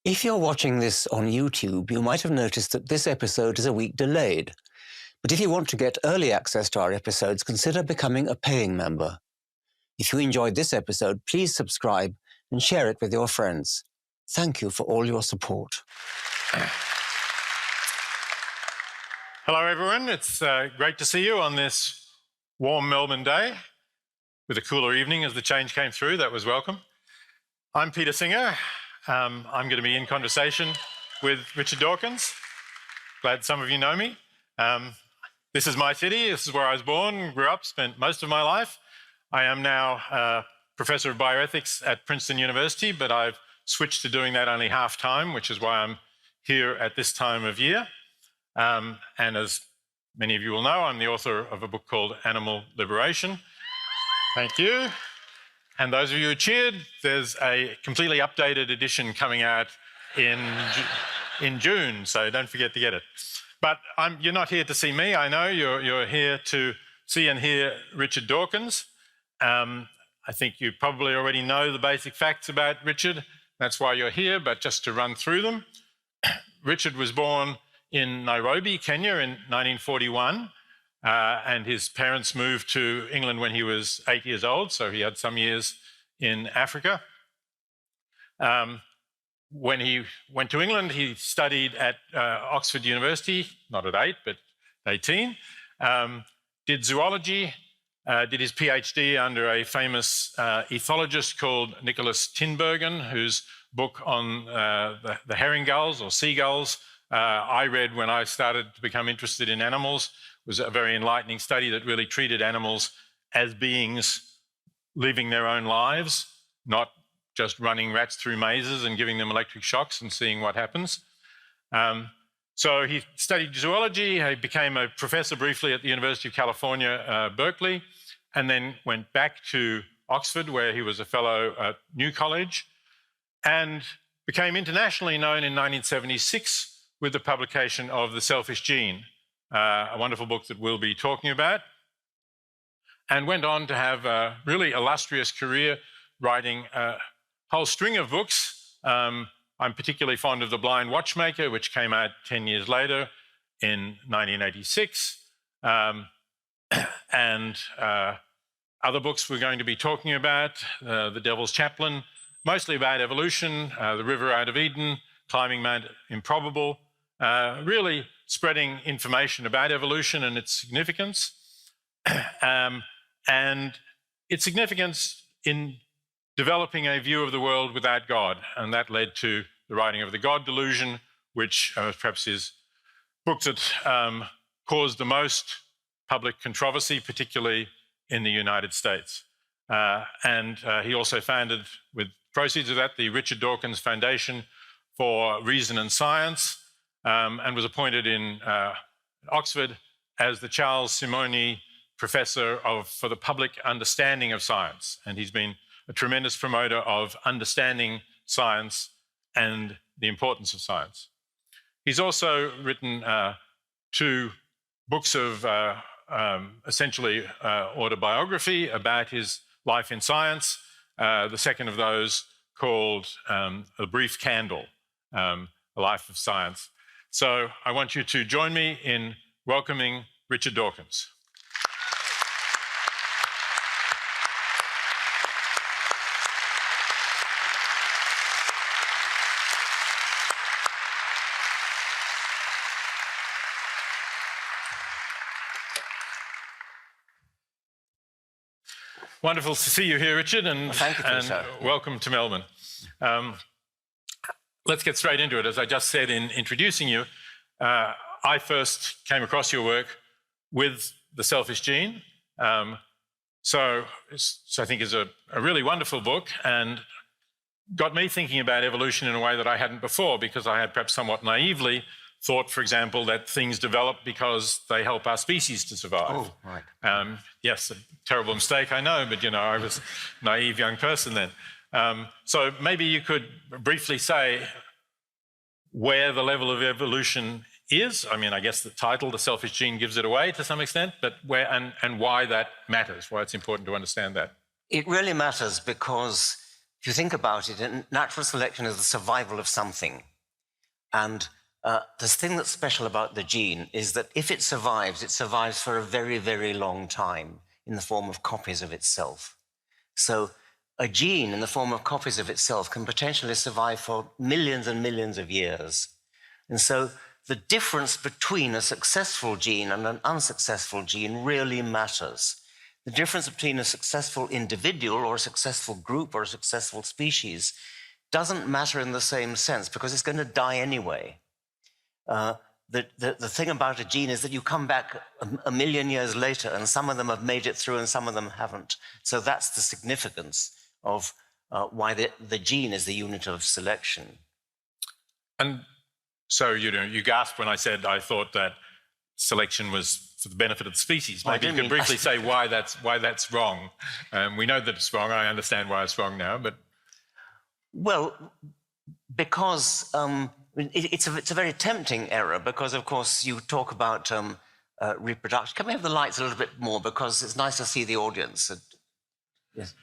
If you're watching this on YouTube, you might have noticed that this episode is a week delayed. But if you want to get early access to our episodes, consider becoming a paying member. If you enjoyed this episode, please subscribe and share it with your friends. Thank you for all your support. Hello, everyone. It's great to see you on this warm Melbourne day with a cooler evening as the change came through. That was welcome. I'm Peter Singer. I'm going to be in conversation with Richard Dawkins. Glad some of you know me. This is my city. This is where I was born, grew up, spent most of my life. I am now a professor of bioethics at Princeton University, but I've switched to doing that only half-time, which is why I'm here at this time of year. And as many of you will know, I'm the author of a book called Animal Liberation. Thank you. And those of you who cheered, there's a completely updated edition coming out in June, so don't forget to get it. But you're not here to see me, I know. You're here to see and hear Richard Dawkins. I think you probably already know the basic facts about Richard. That's why you're here, but just to run through them. Richard was born in Nairobi, Kenya in 1941. And his parents moved to England when he was 8 years old, so he had some years in Africa. When he went to England, he studied at Oxford University, not at 8, but 18, did zoology, did his PhD under a famous ethologist called Nicholas Tinbergen, whose book on the herring gulls or seagulls I read when I started to become interested in animals. Was a very enlightening study that really treated animals as beings living their own lives, not just running rats through mazes and giving them electric shocks and seeing what happens. So he studied zoology. He became a professor briefly at the University of California, Berkeley, and then went back to Oxford, where he was a fellow at New College, and became internationally known in 1976 with the publication of The Selfish Gene, a wonderful book that we'll be talking about, and went on to have a really illustrious career writing a whole string of books. I'm particularly fond of The Blind Watchmaker, which came out 10 years later in 1986, and other books we're going to be talking about, The Devil's Chaplain, mostly about evolution, The River Out of Eden, Climbing Mount Improbable, really spreading information about evolution and its significance, and its significance in developing a view of the world without God. And that led to the writing of The God Delusion, which perhaps is book that caused the most public controversy, particularly in the United States. And he also founded, with proceeds of that, the Richard Dawkins Foundation for Reason and Science, and was appointed in Oxford as the Charles Simonyi Professor for the Public Understanding of Science. And he's been a tremendous promoter of understanding science and the importance of science. He's also written 2 books of essentially autobiography about his life in science, the second of those called A Brief Candle, A Life of Science. So I want you to join me in welcoming Richard Dawkins. Wonderful to see you here, Richard, and, thank you, sir. Welcome to Melbourne. Let's get straight into it. As I just said in introducing you, I first came across your work with The Selfish Gene. So I think is a really wonderful book, and got me thinking about evolution in a way that I hadn't before, because I had perhaps somewhat naively thought, for example, that things develop because they help our species to survive. Oh, right. Yes, a terrible mistake, I know, but, I was a naive young person then. So maybe you could briefly say where the level of evolution is. I mean, I guess the title, The Selfish Gene, gives it away to some extent, but where and why that matters, why it's important to understand that. It really matters because If you think about it, natural selection is the survival of something. And the thing that's special about the gene is that if it survives for a very, very long time in the form of copies of itself. So a gene in the form of copies of itself can potentially survive for millions and millions of years. And so the difference between a successful gene and an unsuccessful gene really matters. The difference between a successful individual or a successful group or a successful species doesn't matter in the same sense because it's going to die anyway. The thing about a gene is that you come back a million years later and some of them have made it through and some of them haven't. So that's the significance of why the gene is the unit of selection. And so, you gasped when I said I thought that selection was for the benefit of the species. Maybe you could briefly say why that's wrong. We know that it's wrong. I understand why it's wrong now, but... Well, because it's a very tempting error because, of course, you talk about reproduction. Can we have the lights a little bit more because it's nice to see the audience? Yes.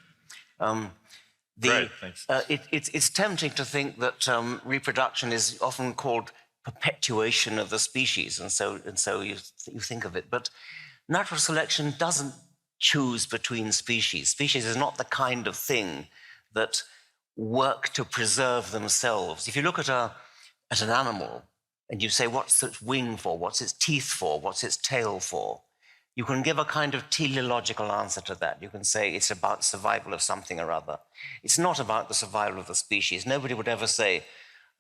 Great, thanks. It's tempting to think that reproduction is often called perpetuation of the species, and so you think of it. But natural selection doesn't choose between species. Species is not the kind of thing that work to preserve themselves. If you look at an animal and you say, what's its wing for? What's its teeth for? What's its tail for? You can give a kind of teleological answer to that. You can say it's about survival of something or other. It's not about the survival of the species. Nobody would ever say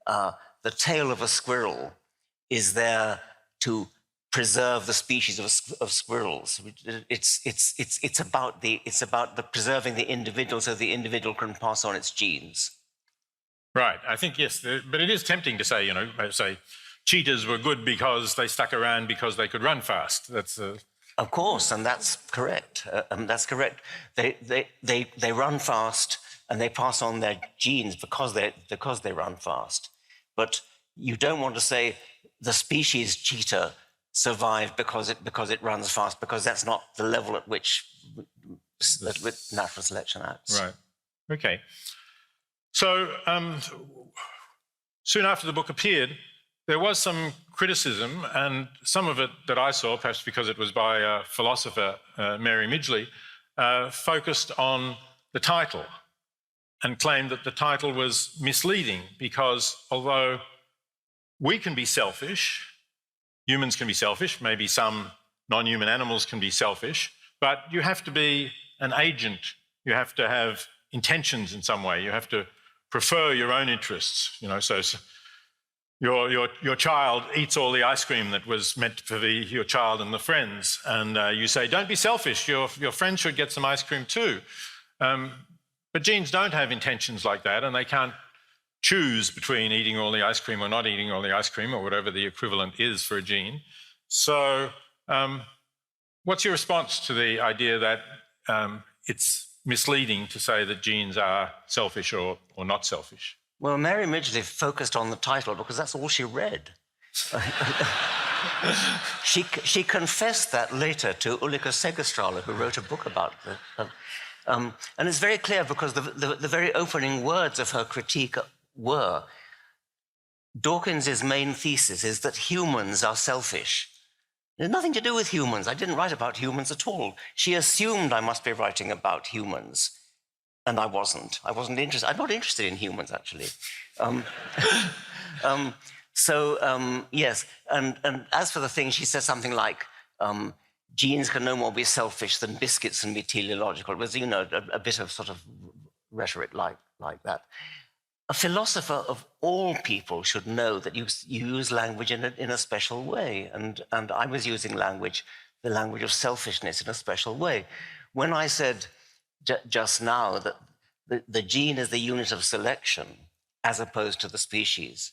the tail of a squirrel is there to preserve the species of squirrels. It's about the preserving the individual so the individual can pass on its genes. Right, I think, yes, but it is tempting to say, say cheetahs were good because they stuck around because they could run fast. That's Of course, and that's correct. They run fast and they pass on their genes because they run fast. But you don't want to say the species cheetah survived because it runs fast, because that's not the level at which natural selection acts. Right. Okay. So soon after the book appeared, there was some criticism, and some of it that I saw, perhaps because it was by a philosopher, Mary Midgley, focused on the title and claimed that the title was misleading because although we can be selfish, humans can be selfish, maybe some non-human animals can be selfish, but you have to be an agent. You have to have intentions in some way. You have to prefer your own interests, so your child eats all the ice cream that was meant for your child and the friends, and you say, don't be selfish, your friend should get some ice cream too. But genes don't have intentions like that, and they can't choose between eating all the ice cream or not eating all the ice cream, or whatever the equivalent is for a gene. So what's your response to the idea that it's misleading to say that genes are selfish or not selfish? Well, Mary Midgley focused on the title because that's all she read. She confessed that later to Ulrika Segerstraler, who wrote a book about it. And it's very clear because the very opening words of her critique were, Dawkins' main thesis is that humans are selfish. It had nothing to do with humans. I didn't write about humans at all. She assumed I must be writing about humans. And I wasn't. I wasn't interested. I'm not interested in humans, actually. Yes. And as for the thing, she said something like, genes can no more be selfish than biscuits can be teleological. It was, a bit of sort of rhetoric like that. A philosopher of all people should know that you use language in a special way. And I was using the language of selfishness in a special way. When I said just now that the gene is the unit of selection as opposed to the species,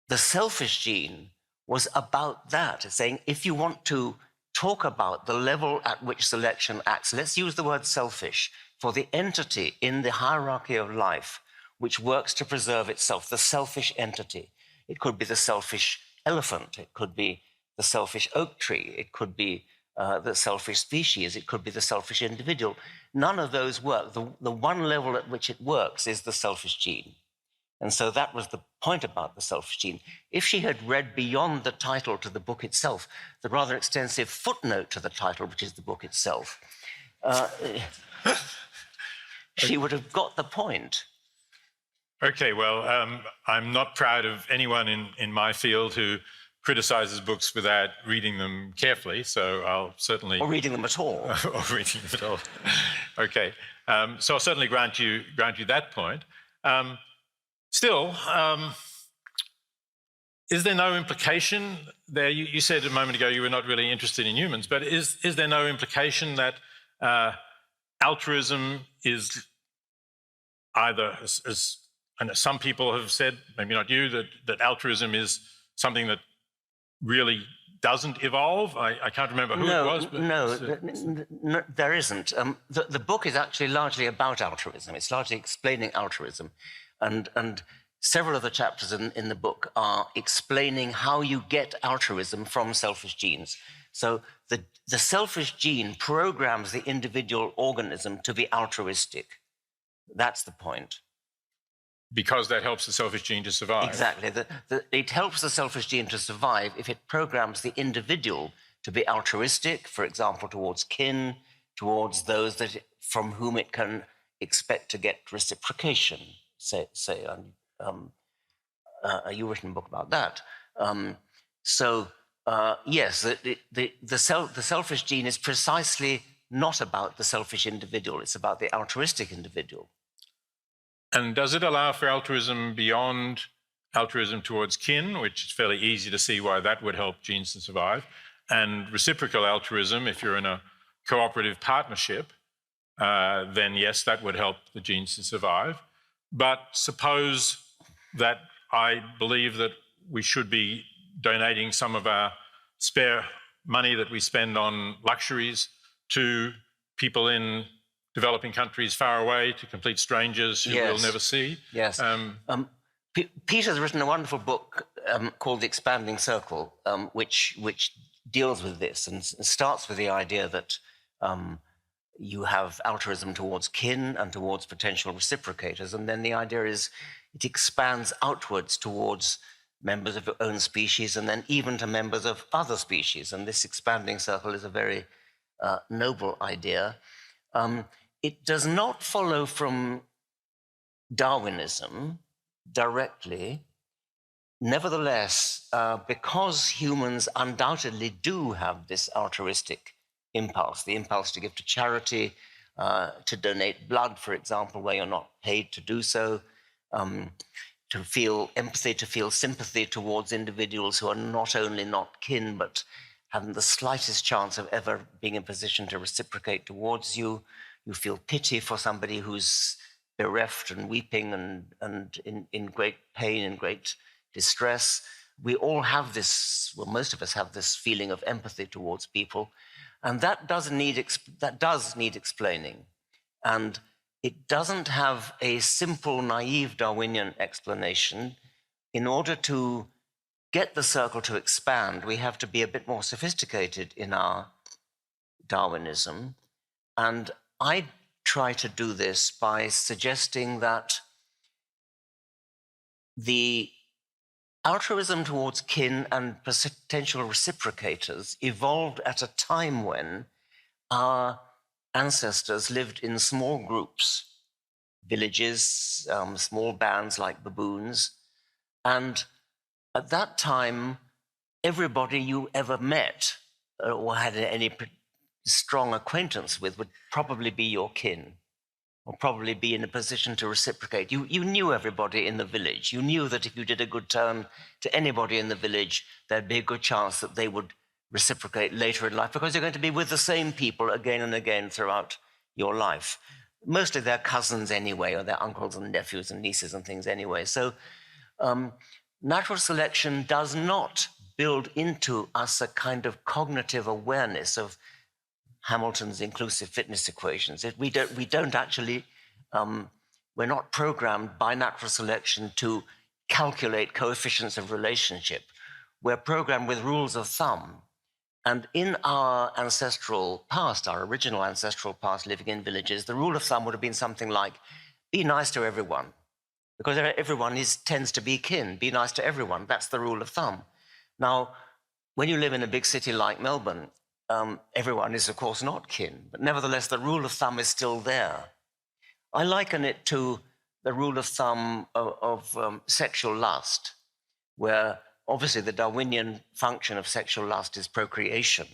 the selfish gene was about that. It's saying if you want to talk about the level at which selection acts, let's use the word selfish for the entity in the hierarchy of life which works to preserve itself, the selfish entity. It could be the selfish elephant, it could be the selfish oak tree, it could be the selfish species. It could be the selfish individual. None of those work. The one level at which it works is the selfish gene. And so that was the point about the selfish gene. If she had read beyond the title to the book itself, the rather extensive footnote to the title, which is the book itself, she would have got the point. Okay, well, I'm not proud of anyone in my field who criticizes books without reading them carefully, so I'll certainly... Or reading them at all. Or reading them at all. Okay, so I'll certainly grant you that point. Still, is there no implication there? You said a moment ago you were not really interested in humans, but is there no implication that altruism is either, as and some people have said, maybe not you, that altruism is something that really doesn't evolve? I can't remember who it was. But no, there isn't. The book is actually largely about altruism. It's largely explaining altruism. And several of the chapters in the book are explaining how you get altruism from selfish genes. So the selfish gene programs the individual organism to be altruistic. That's the point. Because that helps the selfish gene to survive. Exactly. It helps the selfish gene to survive if it programs the individual to be altruistic, for example, towards kin, towards those from whom it can expect to get reciprocation. You written a book about that. Yes, the selfish gene is precisely not about the selfish individual. It's about the altruistic individual. And does it allow for altruism beyond altruism towards kin, which is fairly easy to see why that would help genes to survive, and reciprocal altruism, if you're in a cooperative partnership, then yes, that would help the genes to survive. But suppose that I believe that we should be donating some of our spare money that we spend on luxuries to people in developing countries far away, to complete strangers who we'll never see. Yes. Peter's written a wonderful book called The Expanding Circle, which deals with this and starts with the idea that you have altruism towards kin and towards potential reciprocators. And then the idea is it expands outwards towards members of your own species and then even to members of other species. And this expanding circle is a very noble idea. It does not follow from Darwinism directly. Nevertheless, because humans undoubtedly do have this altruistic impulse, the impulse to give to charity, to donate blood, for example, where you're not paid to do so, to feel empathy, to feel sympathy towards individuals who are not only not kin, but haven't the slightest chance of ever being in a position to reciprocate towards you. You feel pity for somebody who's bereft and weeping and in great pain and great distress. We all have this, well, most of us have this feeling of empathy towards people, and that does need explaining. And it doesn't have a simple, naive Darwinian explanation. In order to get the circle to expand, we have to be a bit more sophisticated in our Darwinism. And I try to do this by suggesting that the altruism towards kin and potential reciprocators evolved at a time when our ancestors lived in small groups, villages, small bands like baboons. And at that time, everybody you ever met or had any strong acquaintance with would probably be your kin, or probably be in a position to reciprocate. You knew everybody in the village. You knew that if you did a good turn to anybody in the village, there'd be a good chance that they would reciprocate later in life, because you're going to be with the same people again and again throughout your life. Mostly they're cousins anyway, or they're uncles and nephews and nieces and things anyway. So natural selection does not build into us a kind of cognitive awareness of Hamilton's inclusive fitness equations. We don't actually, we're not programmed by natural selection to calculate coefficients of relationship. We're programmed with rules of thumb. And in our ancestral past, our original ancestral past living in villages, the rule of thumb would have been something like, be nice to everyone, because everyone tends to be kin. Be nice to everyone. That's the rule of thumb. Now, when you live in a big city like Melbourne, everyone is, of course, not kin, but nevertheless, the rule of thumb is still there. I liken it to the rule of thumb of sexual lust, where obviously the Darwinian function of sexual lust is procreation.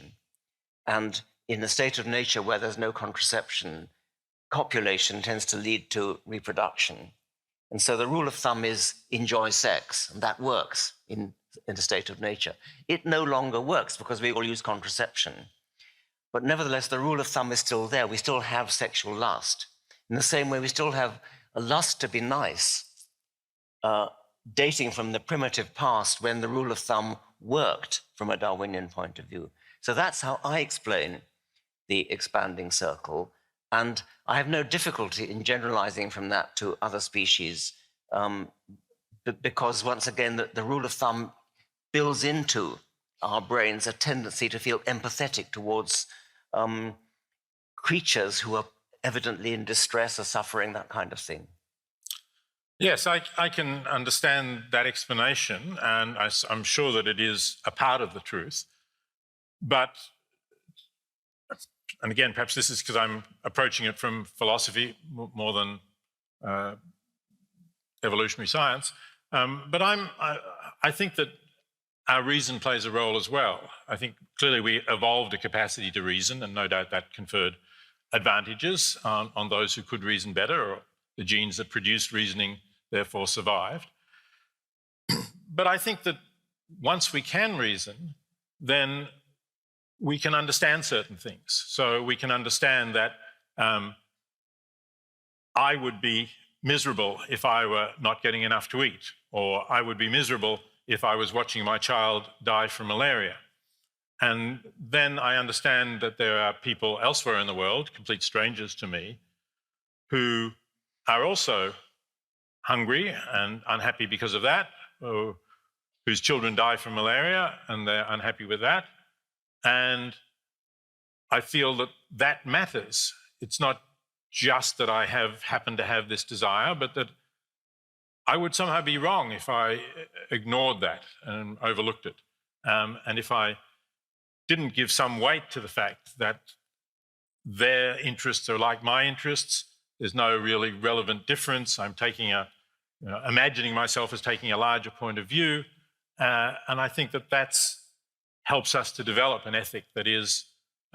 And in a state of nature where there's no contraception, copulation tends to lead to reproduction. And so the rule of thumb is enjoy sex, and that works in a state of nature. It no longer works because we all use contraception. But nevertheless, the rule of thumb is still there. We still have sexual lust. In the same way, we still have a lust to be nice, dating from the primitive past when the rule of thumb worked from a Darwinian point of view. So that's how I explain the expanding circle. And I have no difficulty in generalizing from that to other species, because once again, the rule of thumb builds into our brains a tendency to feel empathetic towards creatures who are evidently in distress or suffering, that kind of thing. Yes, I can understand that explanation, and I'm sure that it is a part of the truth. But, and again, perhaps this is because I'm approaching it from philosophy more than evolutionary science. But I think that our reason plays a role as well. I think clearly we evolved a capacity to reason, and no doubt that conferred advantages on those who could reason better, or the genes that produced reasoning therefore survived. But I think that once we can reason, then we can understand certain things. So we can understand that I would be miserable if I were not getting enough to eat, or I would be miserable if I was watching my child die from malaria. And then I understand that there are people elsewhere in the world, complete strangers to me, who are also hungry and unhappy because of that, or whose children die from malaria and they're unhappy with that. And I feel that that matters. It's not just that I happened to have this desire, but that I would somehow be wrong if I ignored that and overlooked it. And if I didn't give some weight to the fact that their interests are like my interests, there's no really relevant difference. I'm taking imagining myself as taking a larger point of view. And I think that helps us to develop an ethic that is,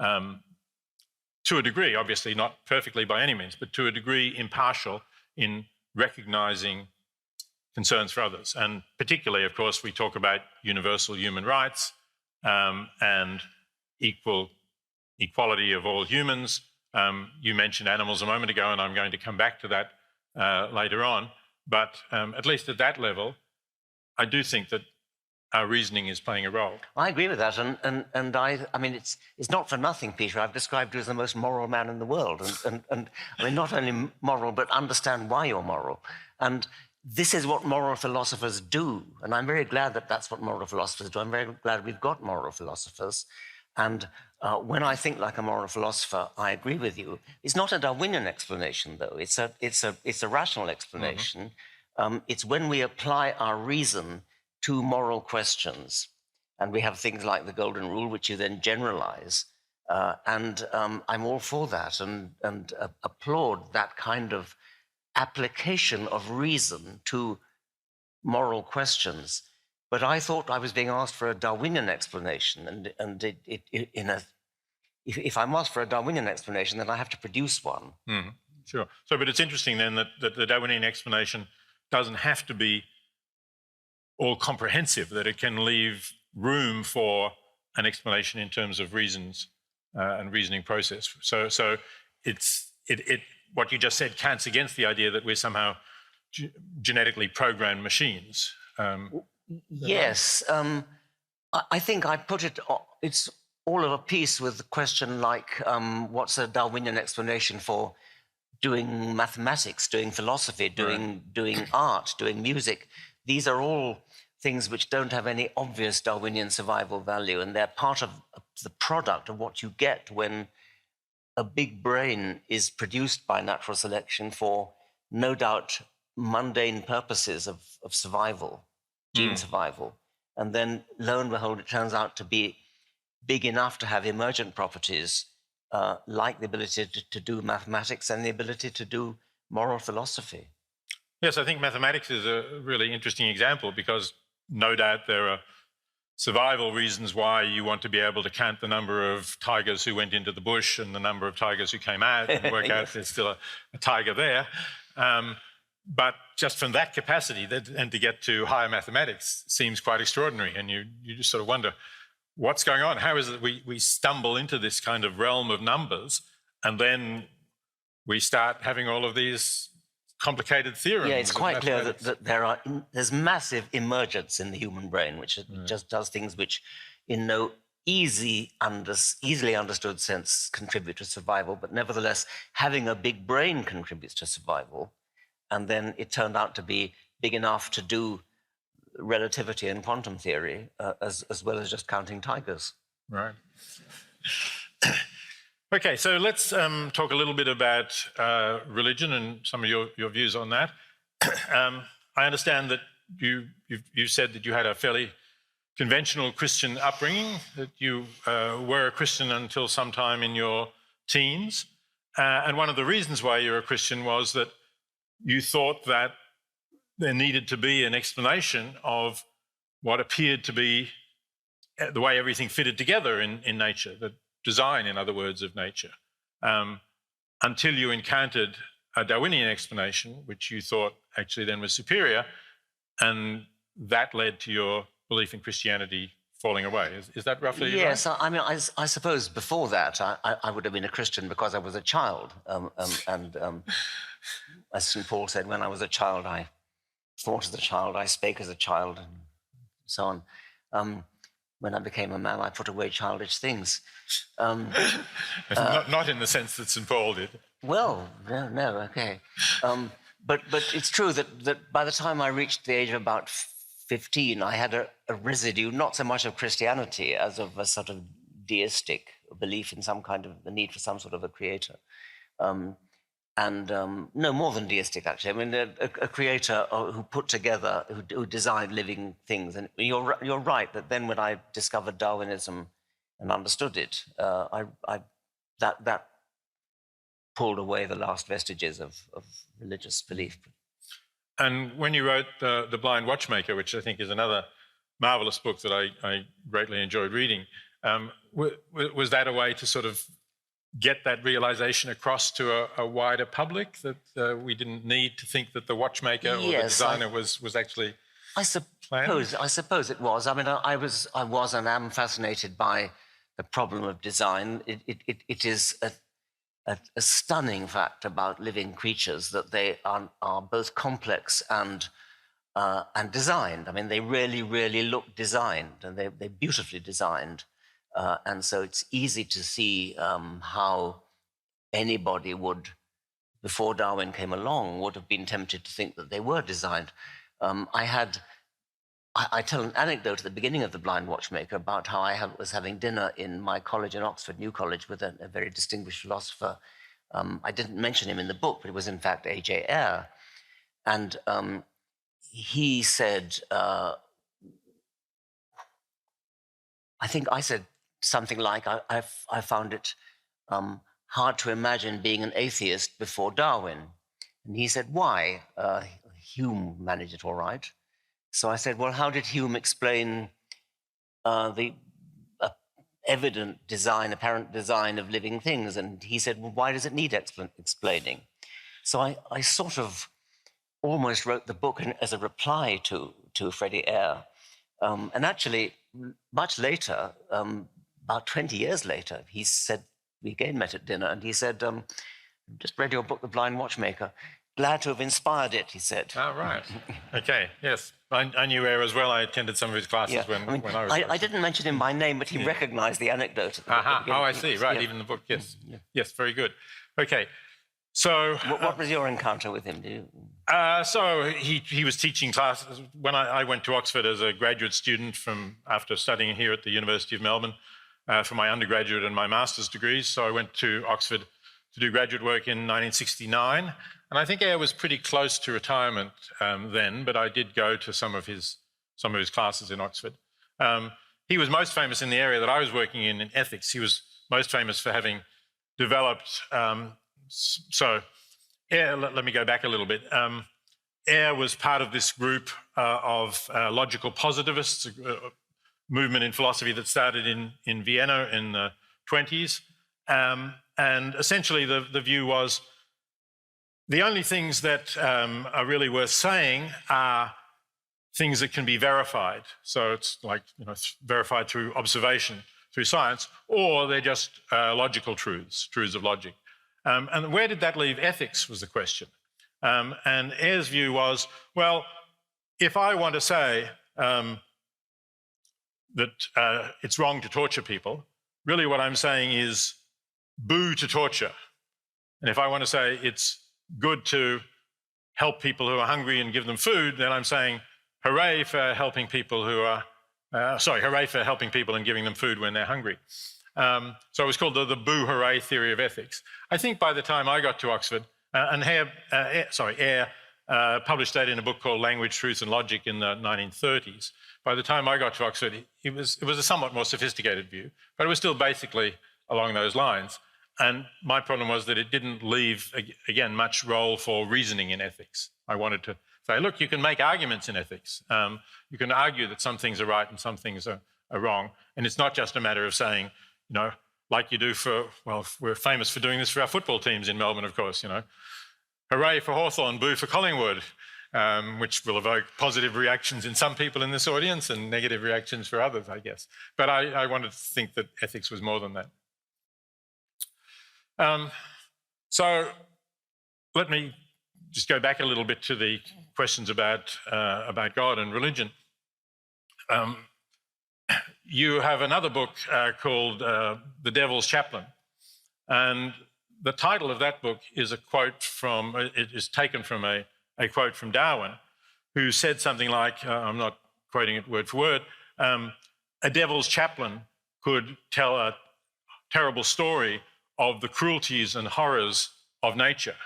to a degree, obviously not perfectly by any means, but to a degree impartial in recognizing concerns for others. And particularly, of course, we talk about universal human rights and equality of all humans. You mentioned animals a moment ago, and I'm going to come back to that later on. But at least at that level, I do think that our reasoning is playing a role. I agree with that, and I mean, it's not for nothing, Peter. I've described you as the most moral man in the world, and I mean, not only moral, but understand why you're moral. And this is what moral philosophers do, and I'm very glad that that's what moral philosophers do. I'm very glad we've got moral philosophers. And when I think like a moral philosopher, I agree with you. It's not a Darwinian explanation, though. It's a rational explanation. Mm-hmm. It's when we apply our reason to moral questions, and we have things like the golden rule, which you then generalize. And I'm all for that, and applaud that kind of application of reason to moral questions. But I thought I was being asked for a Darwinian explanation, and if I'm asked for a Darwinian explanation, then I have to produce one. Mm-hmm. Sure. So, but it's interesting then that the Darwinian explanation doesn't have to be all comprehensive, that it can leave room for an explanation in terms of reasons and reasoning process. So it what you just said counts against the idea that we're somehow genetically programmed machines. Yes, I think I put it's all of a piece with the question like, what's a Darwinian explanation for doing mathematics, doing philosophy, doing art, doing music? These are all things which don't have any obvious Darwinian survival value, and they're part of a the product of what you get when a big brain is produced by natural selection for no doubt mundane purposes of survival, gene survival. And then lo and behold, it turns out to be big enough to have emergent properties like the ability to do mathematics and the ability to do moral philosophy. Yes, I think mathematics is a really interesting example because no doubt there are survival reasons why you want to be able to count the number of tigers who went into the bush and the number of tigers who came out and work out there's still a tiger there. But just from that capacity and to get to higher mathematics seems quite extraordinary. And you just sort of wonder, what's going on? How is it we stumble into this kind of realm of numbers and then we start having all of these complicated theorems? Yeah, it's quite clear that there's massive emergence in the human brain, which just does things which in no easily understood sense contribute to survival, but nevertheless, having a big brain contributes to survival. And then it turned out to be big enough to do relativity and quantum theory, as well as just counting tigers. Right. Okay, so let's talk a little bit about religion and some of your views on that. I understand that you said that you had a fairly conventional Christian upbringing, that you were a Christian until sometime in your teens. And one of the reasons why you're a Christian was that you thought that there needed to be an explanation of what appeared to be the way everything fitted together in nature, the design, in other words, of nature, until you encountered a Darwinian explanation, which you thought actually then was superior, and that led to your belief in Christianity falling away. Is that roughly right? Yes, I mean, I suppose before that I would have been a Christian because I was a child. As St. Paul said, when I was a child, I thought as a child, I spake as a child, and so on. When I became a man, I put away childish things. Not in the sense that St. Paul did. Well, no, okay. But it's true that by the time I reached the age of about 15, I had a residue, not so much of Christianity as of a sort of deistic belief in some kind of the need for some sort of a creator. No, more than deistic, actually. I mean, a creator who put together, who designed living things. And you're right that then when I discovered Darwinism and understood it, that pulled away the last vestiges of religious belief. And when you wrote The Blind Watchmaker, which I think is another marvelous book that I greatly enjoyed reading, was that a way to sort of get that realization across to a wider public, that we didn't need to think that the watchmaker or the designer was actually planned? I suppose it was. I mean, I was and am fascinated by the problem of design. It is a stunning fact about living creatures that they are both complex and designed. I mean, they really, really look designed, and they're beautifully designed. And so it's easy to see how anybody would, before Darwin came along, would have been tempted to think that they were designed. I tell an anecdote at the beginning of The Blind Watchmaker about how I was having dinner in my college in Oxford, New College, with a very distinguished philosopher. I didn't mention him in the book, but it was in fact A.J. Ayer. And he said, I think I said something like, I found it hard to imagine being an atheist before Darwin. And he said, why? Hume managed it all right. So I said, well, how did Hume explain the evident design, apparent design of living things? And he said, well, why does it need explaining? So I sort of almost wrote the book as a reply to Freddie Ayer. And actually, much later, about 20 years later, he said, we again met at dinner, and he said, just read your book, The Blind Watchmaker. Glad to have inspired it, he said. Oh, right. Okay, yes. I knew Ayer as well. I attended some of his classes when I was... I didn't mention him by name, but he recognized the anecdote. Oh, I see. Right, even the book, yes. Yes, very good. Okay, so... What was your encounter with him? So he was teaching classes. When I went to Oxford as a graduate student after studying here at the University of Melbourne, for my undergraduate and my master's degrees. So I went to Oxford to do graduate work in 1969. And I think Eyre was pretty close to retirement then, but I did go to some of his classes in Oxford. He was most famous in the area that I was working in ethics. He was most famous for having developed, Eyre, let me go back a little bit. Eyre was part of this group of logical positivists, a movement in philosophy that started in Vienna in the 20s. And essentially the view was the only things that are really worth saying are things that can be verified. So it's like, verified through observation, through science, or they're just logical truths of logic. And where did that leave ethics was the question. And Eyre's view was, well, if I want to say that it's wrong to torture people, really what I'm saying is boo to torture. And if I want to say it's good to help people who are hungry and give them food, then I'm saying hooray for helping people who are, hooray for helping people and giving them food when they're hungry. So it was called the boo hooray theory of ethics. I think by the time I got to Oxford, and Eyre published that in a book called Language, Truth and Logic in the 1930s. By the time I got to Oxford, it was a somewhat more sophisticated view, but it was still basically along those lines. And my problem was that it didn't leave, again, much role for reasoning in ethics. I wanted to say, look, you can make arguments in ethics. You can argue that some things are right and some things are wrong. And it's not just a matter of saying, like you do we're famous for doing this for our football teams in Melbourne, of course, hooray for Hawthorn, boo for Collingwood, which will evoke positive reactions in some people in this audience and negative reactions for others, I guess. But I wanted to think that ethics was more than that. So let me just go back a little bit to the questions about God and religion. You have another book called The Devil's Chaplain, and the title of that book is it is taken from a quote from Darwin, who said something like, I'm not quoting it word for word, a devil's chaplain could tell a terrible story of the cruelties and horrors of nature.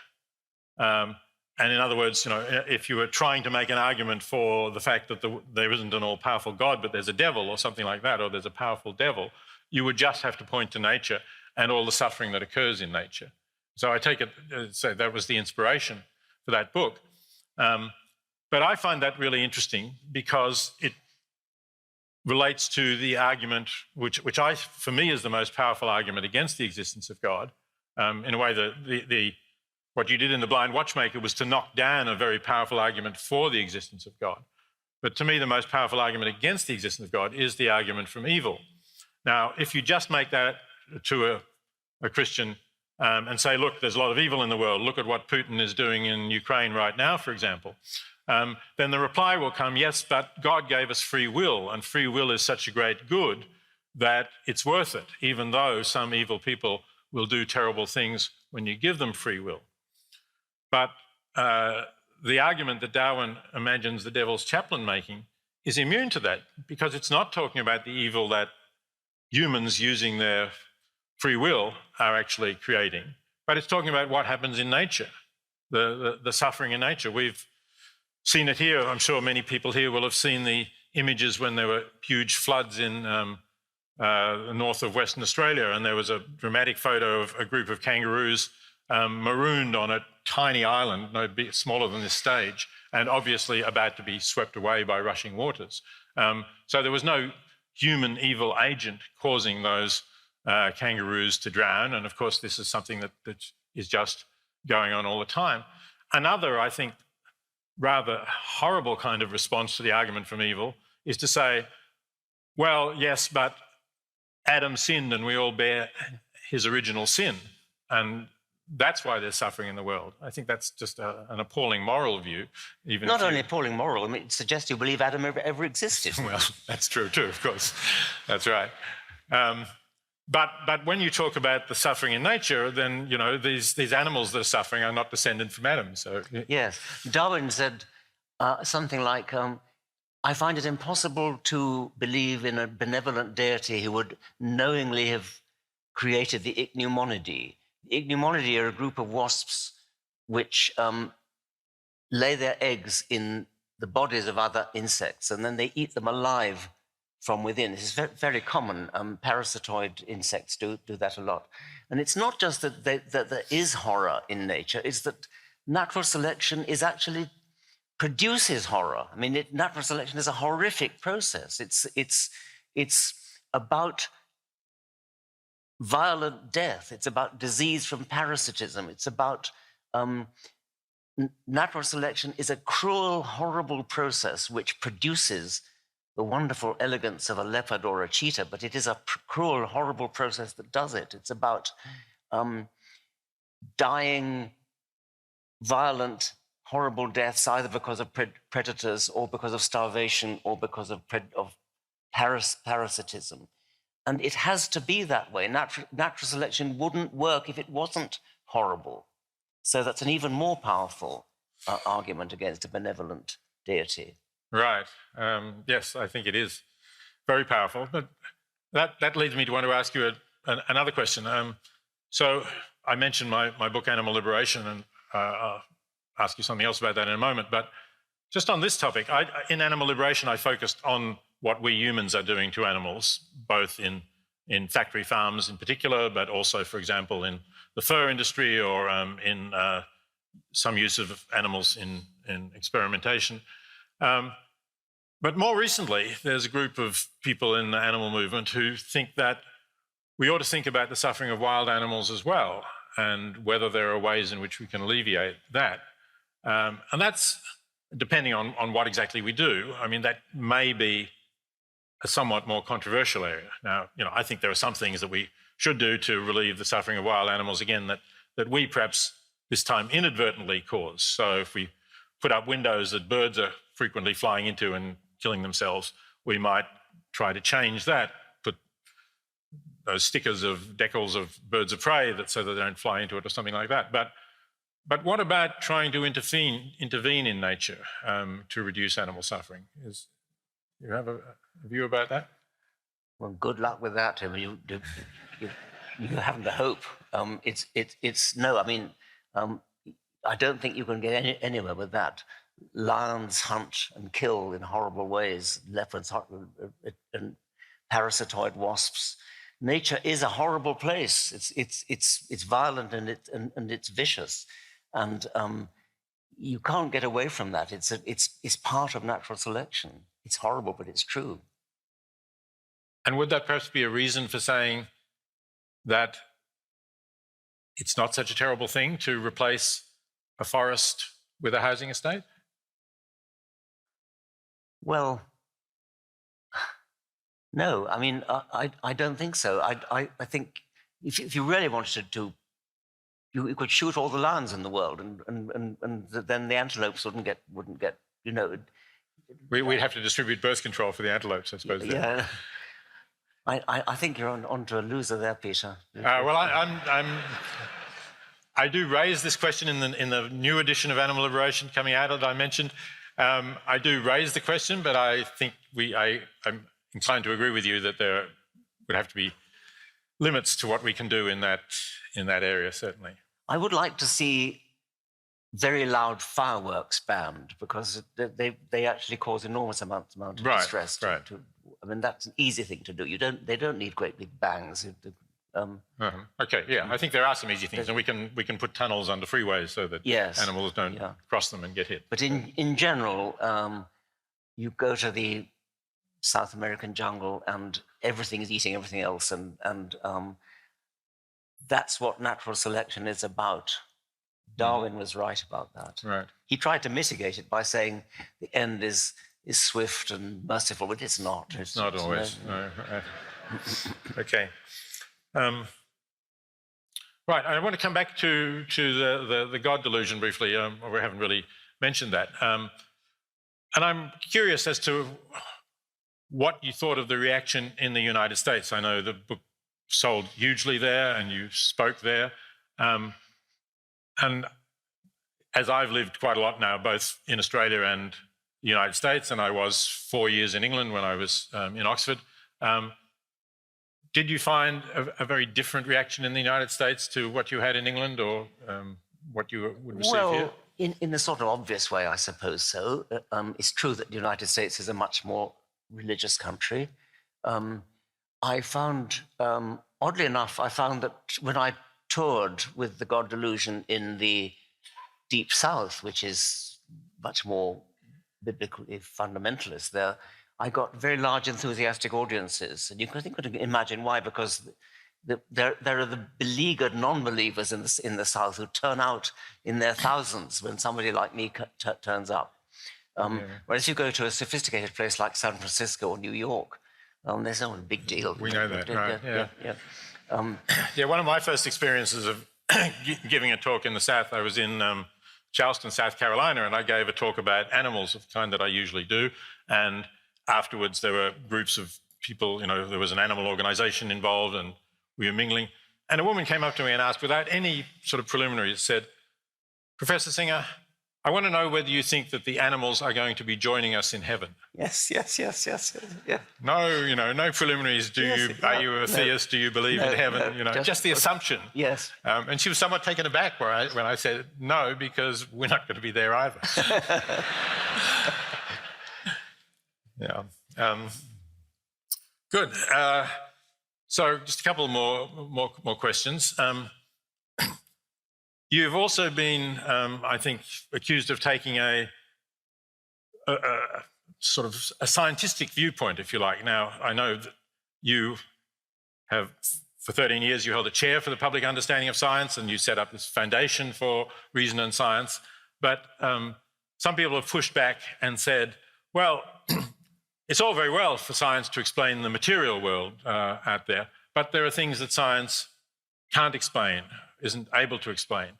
And in other words, if you were trying to make an argument for the fact that there isn't an all-powerful God, but there's a devil or something like that, or there's a powerful devil, you would just have to point to nature and all the suffering that occurs in nature. So I take it, so that was the inspiration for that book. But I find that really interesting because it relates to the argument, which for me is the most powerful argument against the existence of God. In a way, what you did in The Blind Watchmaker was to knock down a very powerful argument for the existence of God. But to me, the most powerful argument against the existence of God is the argument from evil. Now, if you just make that to a Christian and say, look, there's a lot of evil in the world, look at what Putin is doing in Ukraine right now, for example, then the reply will come, yes, but God gave us free will, and free will is such a great good that it's worth it, even though some evil people will do terrible things when you give them free will. But the argument that Darwin imagines the devil's chaplain making is immune to that, because it's not talking about the evil that humans using their free will are actually creating, but it's talking about what happens in nature, the suffering in nature. We've seen it here. I'm sure many people here will have seen the images when there were huge floods in the north of Western Australia, and there was a dramatic photo of a group of kangaroos marooned on a tiny island, no bit smaller than this stage, and obviously about to be swept away by rushing waters. So there was no human evil agent causing those kangaroos to drown, and of course this is something that is just going on all the time. Another, I think, rather horrible kind of response to the argument from evil is to say, well, yes, but Adam sinned and we all bear his original sin, and that's why there's suffering in the world. I think that's just an appalling moral view. Not only appalling moral, I mean, it suggests you believe Adam ever existed. Well, that's true too, of course. That's right. But when you talk about the suffering in nature, then, these animals that are suffering are not descended from Adam. So yes. Darwin said something like, I find it impossible to believe in a benevolent deity who would knowingly have created the ichneumonidae. The ichneumonidae are a group of wasps which lay their eggs in the bodies of other insects, and then they eat them alive from within. This is very, very common. Parasitoid insects do that a lot. And it's not just that there is horror in nature, it's that natural selection is actually produces horror. I mean, natural selection is a horrific process. It's about violent death. It's about disease from parasitism. It's about natural selection is a cruel, horrible process which produces the wonderful elegance of a leopard or a cheetah, but it is a cruel, horrible process that does it. It's about dying, violent, horrible deaths, either because of predators or because of starvation or because of parasitism. And it has to be that way. Natural selection wouldn't work if it wasn't horrible. So that's an even more powerful argument against a benevolent deity. Right. Yes, I think it is very powerful. But that leads me to want to ask you another question. So I mentioned my book, Animal Liberation, and I'll ask you something else about that in a moment. But just on this topic, in Animal Liberation, I focused on what we humans are doing to animals, both in factory farms in particular, but also, for example, in the fur industry or in some use of animals in experimentation. But more recently, there's a group of people in the animal movement who think that we ought to think about the suffering of wild animals as well, and whether there are ways in which we can alleviate that. And that's depending on what exactly we do. I mean, that may be a somewhat more controversial area. Now, I think there are some things that we should do to relieve the suffering of wild animals, again, that we perhaps this time inadvertently cause. So if we put up windows that birds are frequently flying into and killing themselves, we might try to change that, put those stickers of decals of birds of prey so that they don't fly into it or something like that. But what about trying to intervene in nature to reduce animal suffering? You have a view about that? Well, good luck with that, Tim. You haven't the hope. No. I mean, I don't think you can get anywhere with that. Lions hunt and kill in horrible ways. Leopards and parasitoid wasps. Nature is a horrible place. It's violent and it's vicious, and you can't get away from that. It's part of natural selection. It's horrible, but it's true. And would that perhaps be a reason for saying that it's not such a terrible thing to replace a forest with a housing estate? Well, no. I mean, I don't think so. I think if you really wanted to, you could shoot all the lions in the world, and then the antelopes wouldn't get. We'd have to distribute birth control for the antelopes, I suppose. Yeah. I think you're onto a loser there, Peter. Well, I do raise this question in the new edition of Animal Liberation coming out that I mentioned. I do raise the question, but I think I'm inclined to agree with you that there would have to be limits to what we can do in that area, certainly. I would like to see very loud fireworks banned, because they actually cause enormous amount of distress. Right. I mean, that's an easy thing to do. They don't need great big bangs. Okay, yeah, I think there are some easy things, and we can put tunnels under freeways so that animals don't cross them and get hit. But in general, you go to the South American jungle and everything is eating everything else, and that's what natural selection is about. Darwin was right about that. Right. He tried to mitigate it by saying the end is swift and merciful, but it's not. It's not always. No. Okay. Right. I want to come back to the God delusion briefly. We haven't really mentioned that. And I'm curious as to what you thought of the reaction in the United States. I know the book sold hugely there, and you spoke there. And as I've lived quite a lot now, both in Australia and the United States, and I was 4 years in England when I was in Oxford. Did you find a very different reaction in the United States to what you had in England, or what you would receive here? In a sort of obvious way, I suppose so. It's true that the United States is a much more religious country. I found, oddly enough, that when I toured with the God Delusion in the Deep South, which is much more biblically fundamentalist, there I got very large enthusiastic audiences. And you can imagine why, because there are the beleaguered non-believers in the South who turn out in their thousands when somebody like me turns up. Whereas you go to a sophisticated place like San Francisco or New York, there's no big deal. We know that, right? Yeah. One of my first experiences of giving a talk in the South, I was in Charleston, South Carolina, and I gave a talk about animals of the kind that I usually do. And afterwards, there were groups of people, there was an animal organization involved, and we were mingling. And a woman came up to me and asked, without any sort of preliminaries, said, "Professor Singer, I want to know whether you think that the animals are going to be joining us in heaven." Yes. Yeah. No preliminaries. Are you a theist? Do you believe in heaven? Just the assumption. Yes. And she was somewhat taken aback when I said no, because we're not going to be there either. Yeah. Good. So just a couple more questions. You've also been, I think, accused of taking a sort of a scientific viewpoint, if you like. Now, I know that you have, for 13 years, you held a chair for the public understanding of science, and you set up this foundation for reason and science. But some people have pushed back and said, well, it's all very well for science to explain the material world out there, but there are things that science can't explain, isn't able to explain.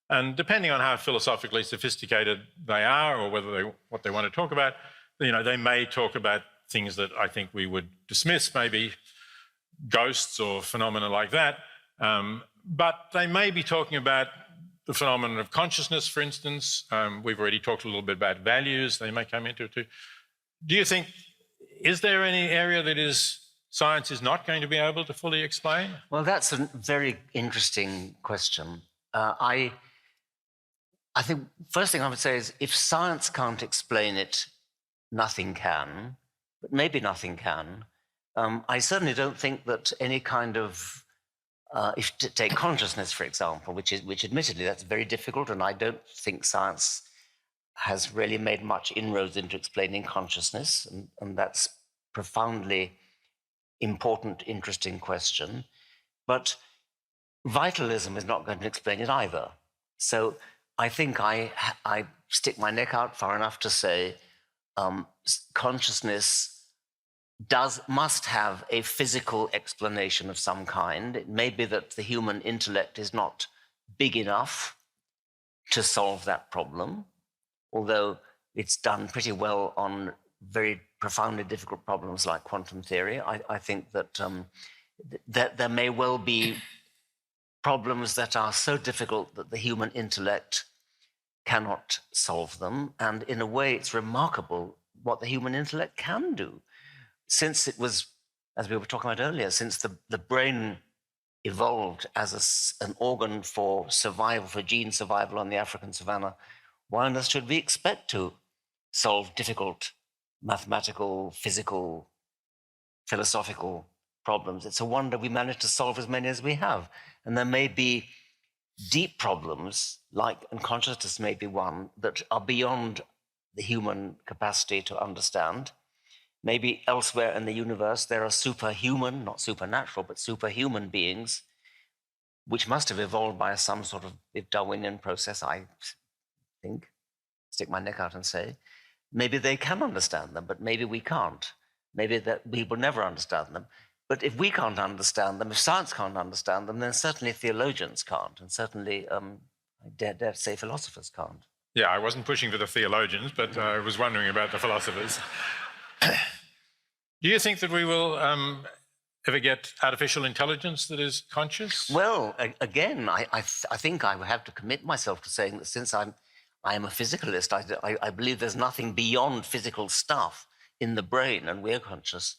And depending on how philosophically sophisticated they are, or what they want to talk about, they may talk about things that I think we would dismiss, maybe ghosts or phenomena like that. But they may be talking about the phenomenon of consciousness, for instance. We've already talked a little bit about values. They may come into it too. Do you think, is there any area that science is not going to be able to fully explain? Well, that's a very interesting question. I think first thing I would say is, if science can't explain it, nothing can, but maybe nothing can. I certainly don't think that any kind of, if you take consciousness, for example, which admittedly that's very difficult, and I don't think science has really made much inroads into explaining consciousness, and that's profoundly important, interesting question. But vitalism is not going to explain it either. So I think I stick my neck out far enough to say consciousness must have a physical explanation of some kind. It may be that the human intellect is not big enough to solve that problem, although it's done pretty well on very profoundly difficult problems like quantum theory. I think that there may well be problems that are so difficult that the human intellect cannot solve them. And in a way, it's remarkable what the human intellect can do. Since it was, as we were talking about earlier, since the brain evolved as an organ for survival, for gene survival on the African savannah, why on earth should we expect to solve difficult mathematical, physical, philosophical problems? It's a wonder we managed to solve as many as we have. And there may be deep problems, and consciousness may be one, that are beyond the human capacity to understand. Maybe elsewhere in the universe there are superhuman, not supernatural, but superhuman beings, which must have evolved by some sort of Darwinian process, I think, stick my neck out and say. Maybe they can understand them, but maybe we can't. Maybe that we will never understand them. But if we can't understand them, if science can't understand them, then certainly theologians can't, and certainly, I dare to say, philosophers can't. Yeah, I wasn't pushing for the theologians, but I was wondering about the philosophers. Do you think that we will ever get artificial intelligence that is conscious? Well, again, I think I would have to commit myself to saying that since I'm I am a physicalist. I believe there's nothing beyond physical stuff in the brain, and we're conscious.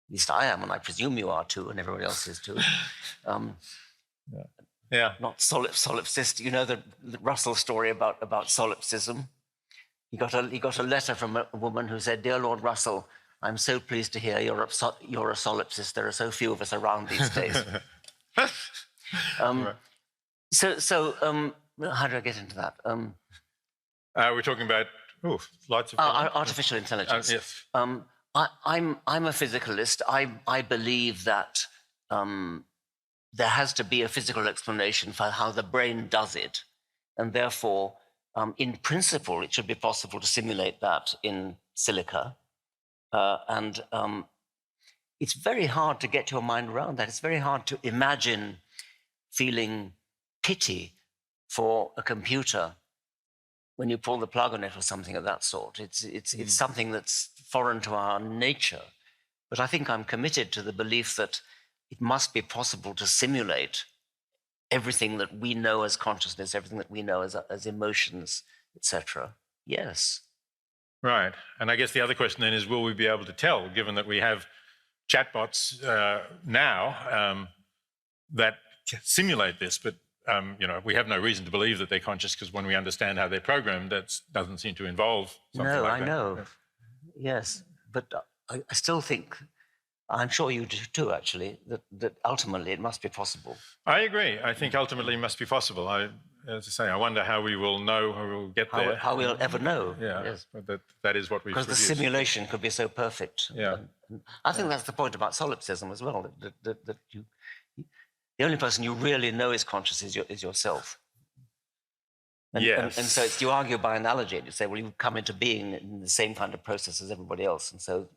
At least I am, and I presume you are too, and everybody else is too. Not solipsist. You know the Russell story about solipsism. He got a letter from a woman who said, "Dear Lord Russell, I'm so pleased to hear you're a solipsist. There are so few of us around these days." Right. So how do I get into that? We're talking about lots of artificial intelligence. Yes. I'm a physicalist. I believe that there has to be a physical explanation for how the brain does it, and therefore, in principle, it should be possible to simulate that in silica. And it's very hard to get your mind around that. It's very hard to imagine feeling pity for a computer when you pull the plug on it or something of that sort. It's something that's foreign to our nature. But I think I'm committed to the belief that it must be possible to simulate everything that we know as consciousness, everything that we know as emotions, etc. Yes. Right. And I guess the other question then is, will we be able to tell, given that we have chatbots now that simulate this, but we have no reason to believe that they're conscious, because when we understand how they're programmed, that doesn't seem to involve something like that. No, I know. Yes. But I still think, I'm sure you do too, actually, that ultimately it must be possible. I agree. I think ultimately it must be possible. As I say, I wonder how we will know, how we will get there. How we'll ever know. Yeah, yes. But that is what we've produced. Because the simulation could be so perfect. Yeah. And I think that's the point about solipsism as well, that the only person you really know is conscious is yourself. And, yes. And so you argue by analogy, and you say, well, you come into being in the same kind of process as everybody else, and so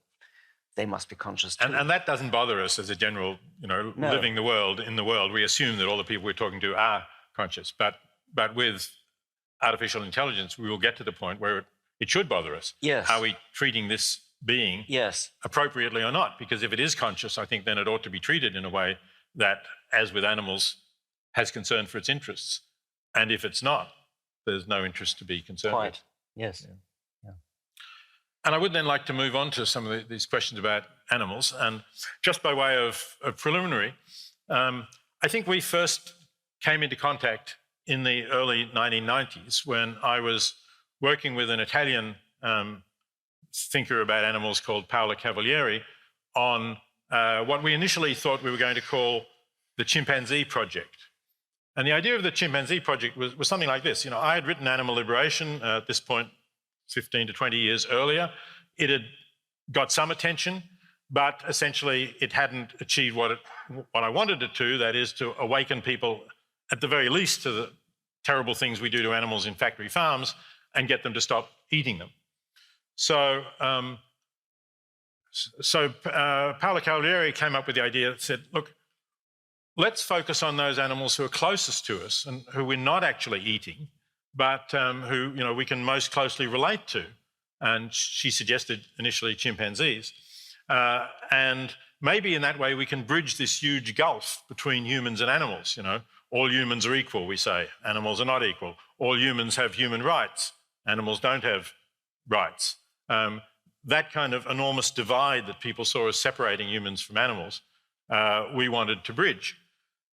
they must be conscious too. And that doesn't bother us as a general, living in the world. We assume that all the people we're talking to are conscious. But with artificial intelligence, we will get to the point where it should bother us. Yes. Are we treating this being appropriately or not? Because if it is conscious, I think then it ought to be treated in a way that, as with animals, has concern for its interests. And if it's not, there's no interest to be concerned with. Yes. Yeah. And I would then like to move on to some of these questions about animals. And just by way of preliminary, I think we first came into contact in the early 1990s when I was working with an Italian thinker about animals called Paolo Cavalieri on what we initially thought we were going to call the Chimpanzee Project. And the idea of the Chimpanzee Project was something like this. I had written Animal Liberation at this point 15 to 20 years earlier. It had got some attention, but essentially it hadn't achieved what I wanted it to, that is to awaken people at the very least to the terrible things we do to animals in factory farms and get them to stop eating them. So Paolo Cavalieri came up with the idea that said, look, let's focus on those animals who are closest to us and who we're not actually eating, but who we can most closely relate to. And she suggested initially chimpanzees. And maybe in that way we can bridge this huge gulf between humans and animals. All humans are equal, we say. Animals are not equal. All humans have human rights. Animals don't have rights. That kind of enormous divide that people saw as separating humans from animals, we wanted to bridge.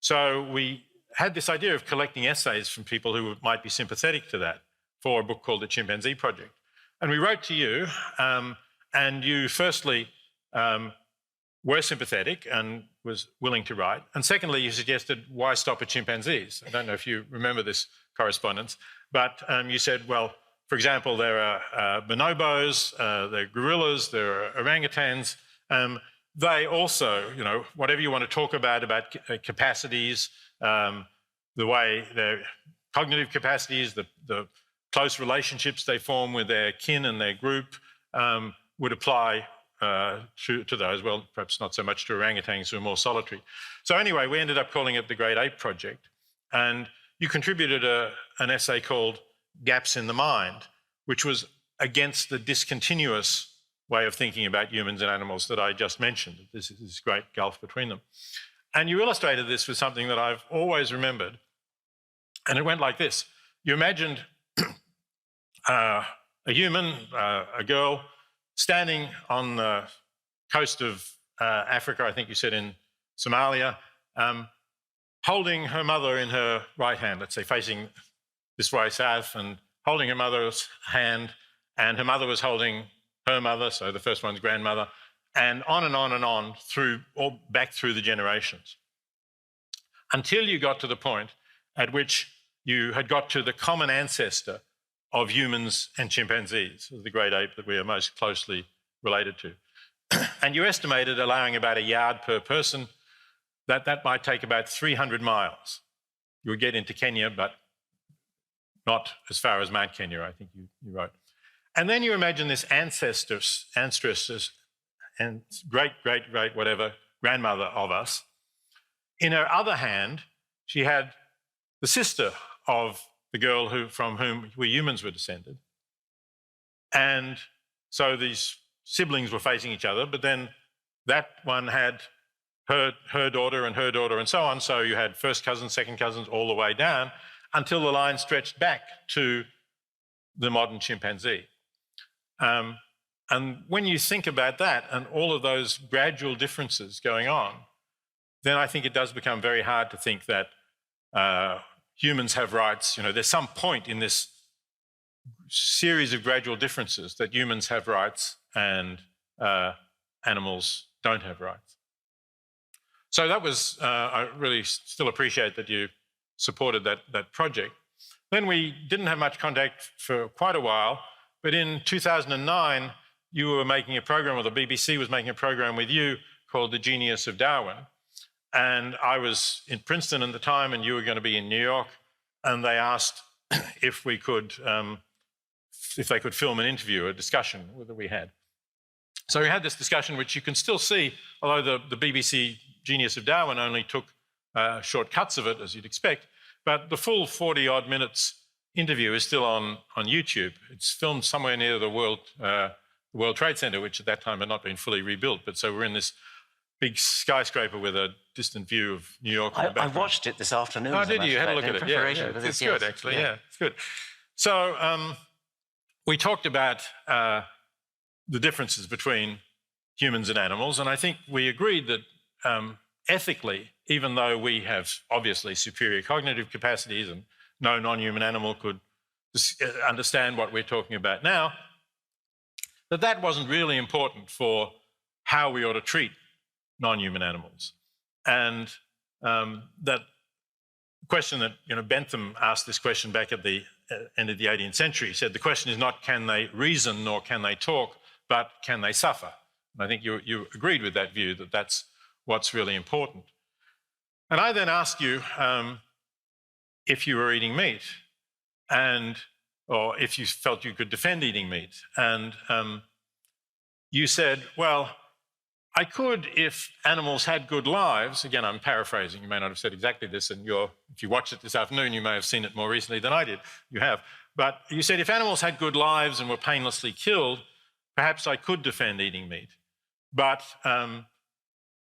So we had this idea of collecting essays from people who might be sympathetic to that for a book called The Chimpanzee Project. And we wrote to you, and you firstly were sympathetic and was willing to write. And secondly, you suggested, why stop at chimpanzees? I don't know if you remember this correspondence, but you said, well, for example, there are bonobos, there are gorillas, there are orangutans. They also, whatever you want to talk about capacities, the way their cognitive capacities, the close relationships they form with their kin and their group would apply to those. Well, perhaps not so much to orangutans who are more solitary. So anyway, we ended up calling it the Great Ape Project. And you contributed an essay called Gaps in the Mind, which was against the discontinuous way of thinking about humans and animals that I just mentioned. This is this great gulf between them. And you illustrated this with something that I've always remembered. And it went like this. You imagined a human, a girl, standing on the coast of Africa, I think you said in Somalia, holding her mother in her right hand, let's say facing this way south, and holding her mother's hand, and her mother was holding her mother, so the first one's grandmother, and on and on and on through, all back through the generations, until you got to the point at which you had got to the common ancestor of humans and chimpanzees, the great ape that we are most closely related to. And you estimated, allowing about a yard per person, that might take about 300 miles. You would get into Kenya, but not as far as Mount Kenya, I think you wrote. And then you imagine this ancestress and great, whatever, grandmother of us. In her other hand, she had the sister of the girl from whom we humans were descended. And so these siblings were facing each other, but then that one had her daughter and so on. So you had first cousins, second cousins, all the way down until the line stretched back to the modern chimpanzee. And when you think about that and all of those gradual differences going on, then I think it does become very hard to think that humans have rights. You know, there's some point in this series of gradual differences that humans have rights and animals don't have rights. So that was, I really still appreciate that you supported that project. Then we didn't have much contact for quite a while, but in 2009, you were making a program, or the BBC was making a program with you called The Genius of Darwin. And I was in Princeton at the time, and you were going to be in New York, and they asked if we could, if they could film an interview, a discussion that we had. So we had this discussion, which you can still see, although the BBC Genius of Darwin only took short cuts of it, as you'd expect, but the full 40-odd minutes interview is still on YouTube. It's filmed somewhere near the World Trade Center, which at that time had not been fully rebuilt. But so we're in this big skyscraper with a distant view of New York. I watched it this afternoon. Oh, did you? You had a look at it. Yeah, it's good, actually. Yeah, it's good. So we talked about the differences between humans and animals, and I think we agreed that ethically, even though we have obviously superior cognitive capacities and no non-human animal could understand what we're talking about now, that wasn't really important for how we ought to treat non-human animals. And that question that, Bentham asked this question back at the end of the 18th century. He said, the question is not can they reason nor can they talk, but can they suffer? And I think you agreed with that view, that that's what's really important. And I then asked you if you were eating meat, or if you felt you could defend eating meat. And you said, well, I could if animals had good lives. Again, I'm paraphrasing. You may not have said exactly this, and if you watched it this afternoon, you may have seen it more recently than I did. You have. But you said if animals had good lives and were painlessly killed, perhaps I could defend eating meat. But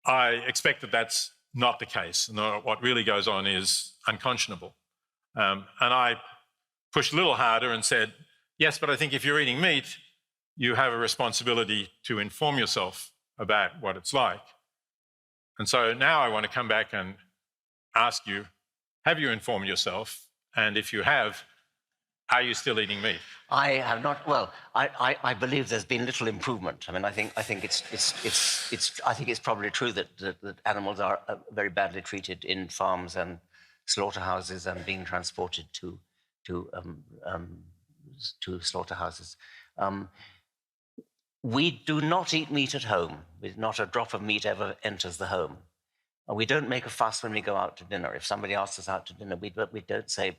I expect that that's not the case. And what really goes on is unconscionable. And I pushed a little harder and said, yes, but I think if you're eating meat, you have a responsibility to inform yourself about what it's like. And so now I want to come back and ask you, have you informed yourself? And if you have, are you still eating meat? I have not. Well, I believe there's been little improvement. I mean, I think it's probably true that animals are very badly treated in farms and slaughterhouses and being transported to slaughterhouses. We do not eat meat at home. Not a drop of meat ever enters the home. We don't make a fuss when we go out to dinner. If somebody asks us out to dinner, we don't say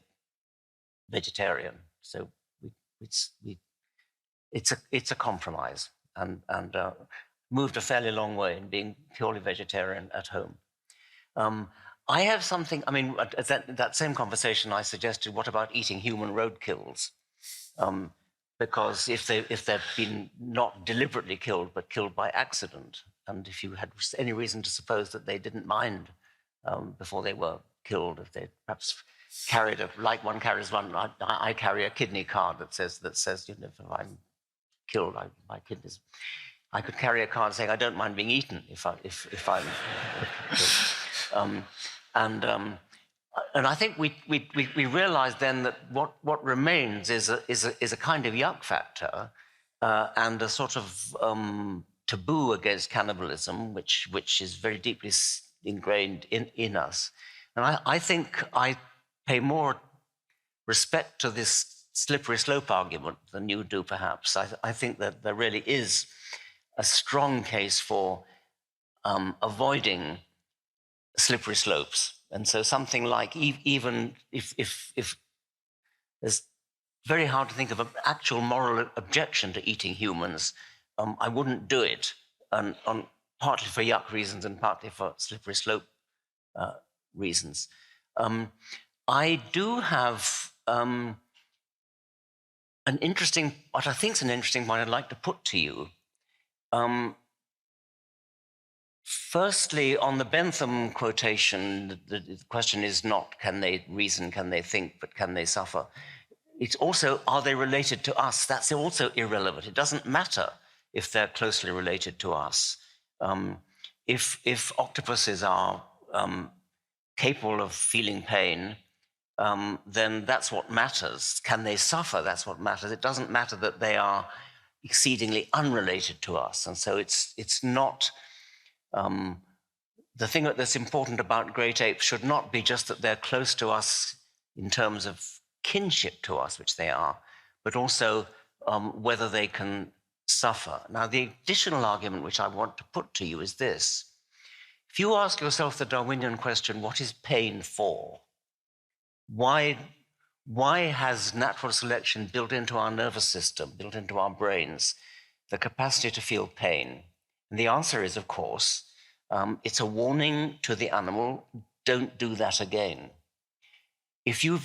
vegetarian. So it's a compromise, and moved a fairly long way in being purely vegetarian at home. I have something. I mean, that same conversation I suggested. What about eating human roadkills? Because if they've been not deliberately killed, but killed by accident, and if you had any reason to suppose that they didn't mind before they were killed, if they perhaps carried like one carries one. I carry a kidney card that says if I'm killed, my kidneys. I could carry a card saying I don't mind being eaten if I'm killed. And I think we realised then that what remains is a kind of yuck factor and a sort of taboo against cannibalism, which is very deeply ingrained in us. And I think I pay more respect to this slippery slope argument than you do, perhaps. I think that there really is a strong case for avoiding slippery slopes. And so something like, even if it's very hard to think of an actual moral objection to eating humans, I wouldn't do it, partly for yuck reasons and partly for slippery slope reasons. I do have what I think is an interesting point I'd like to put to you. Firstly, on the Bentham quotation, the question is not can they reason, can they think, but can they suffer? It's also, are they related to us? That's also irrelevant. It doesn't matter if they're closely related to us. If octopuses are capable of feeling pain, then that's what matters. Can they suffer? That's what matters. It doesn't matter that they are exceedingly unrelated to us. And so it's not... the thing that's important about great apes should not be just that they're close to us in terms of kinship to us, which they are, but also whether they can suffer. Now, the additional argument which I want to put to you is this. If you ask yourself the Darwinian question, what is pain for? Why has natural selection built into our nervous system, built into our brains, the capacity to feel pain? And the answer is, of course, it's a warning to the animal, don't do that again. If you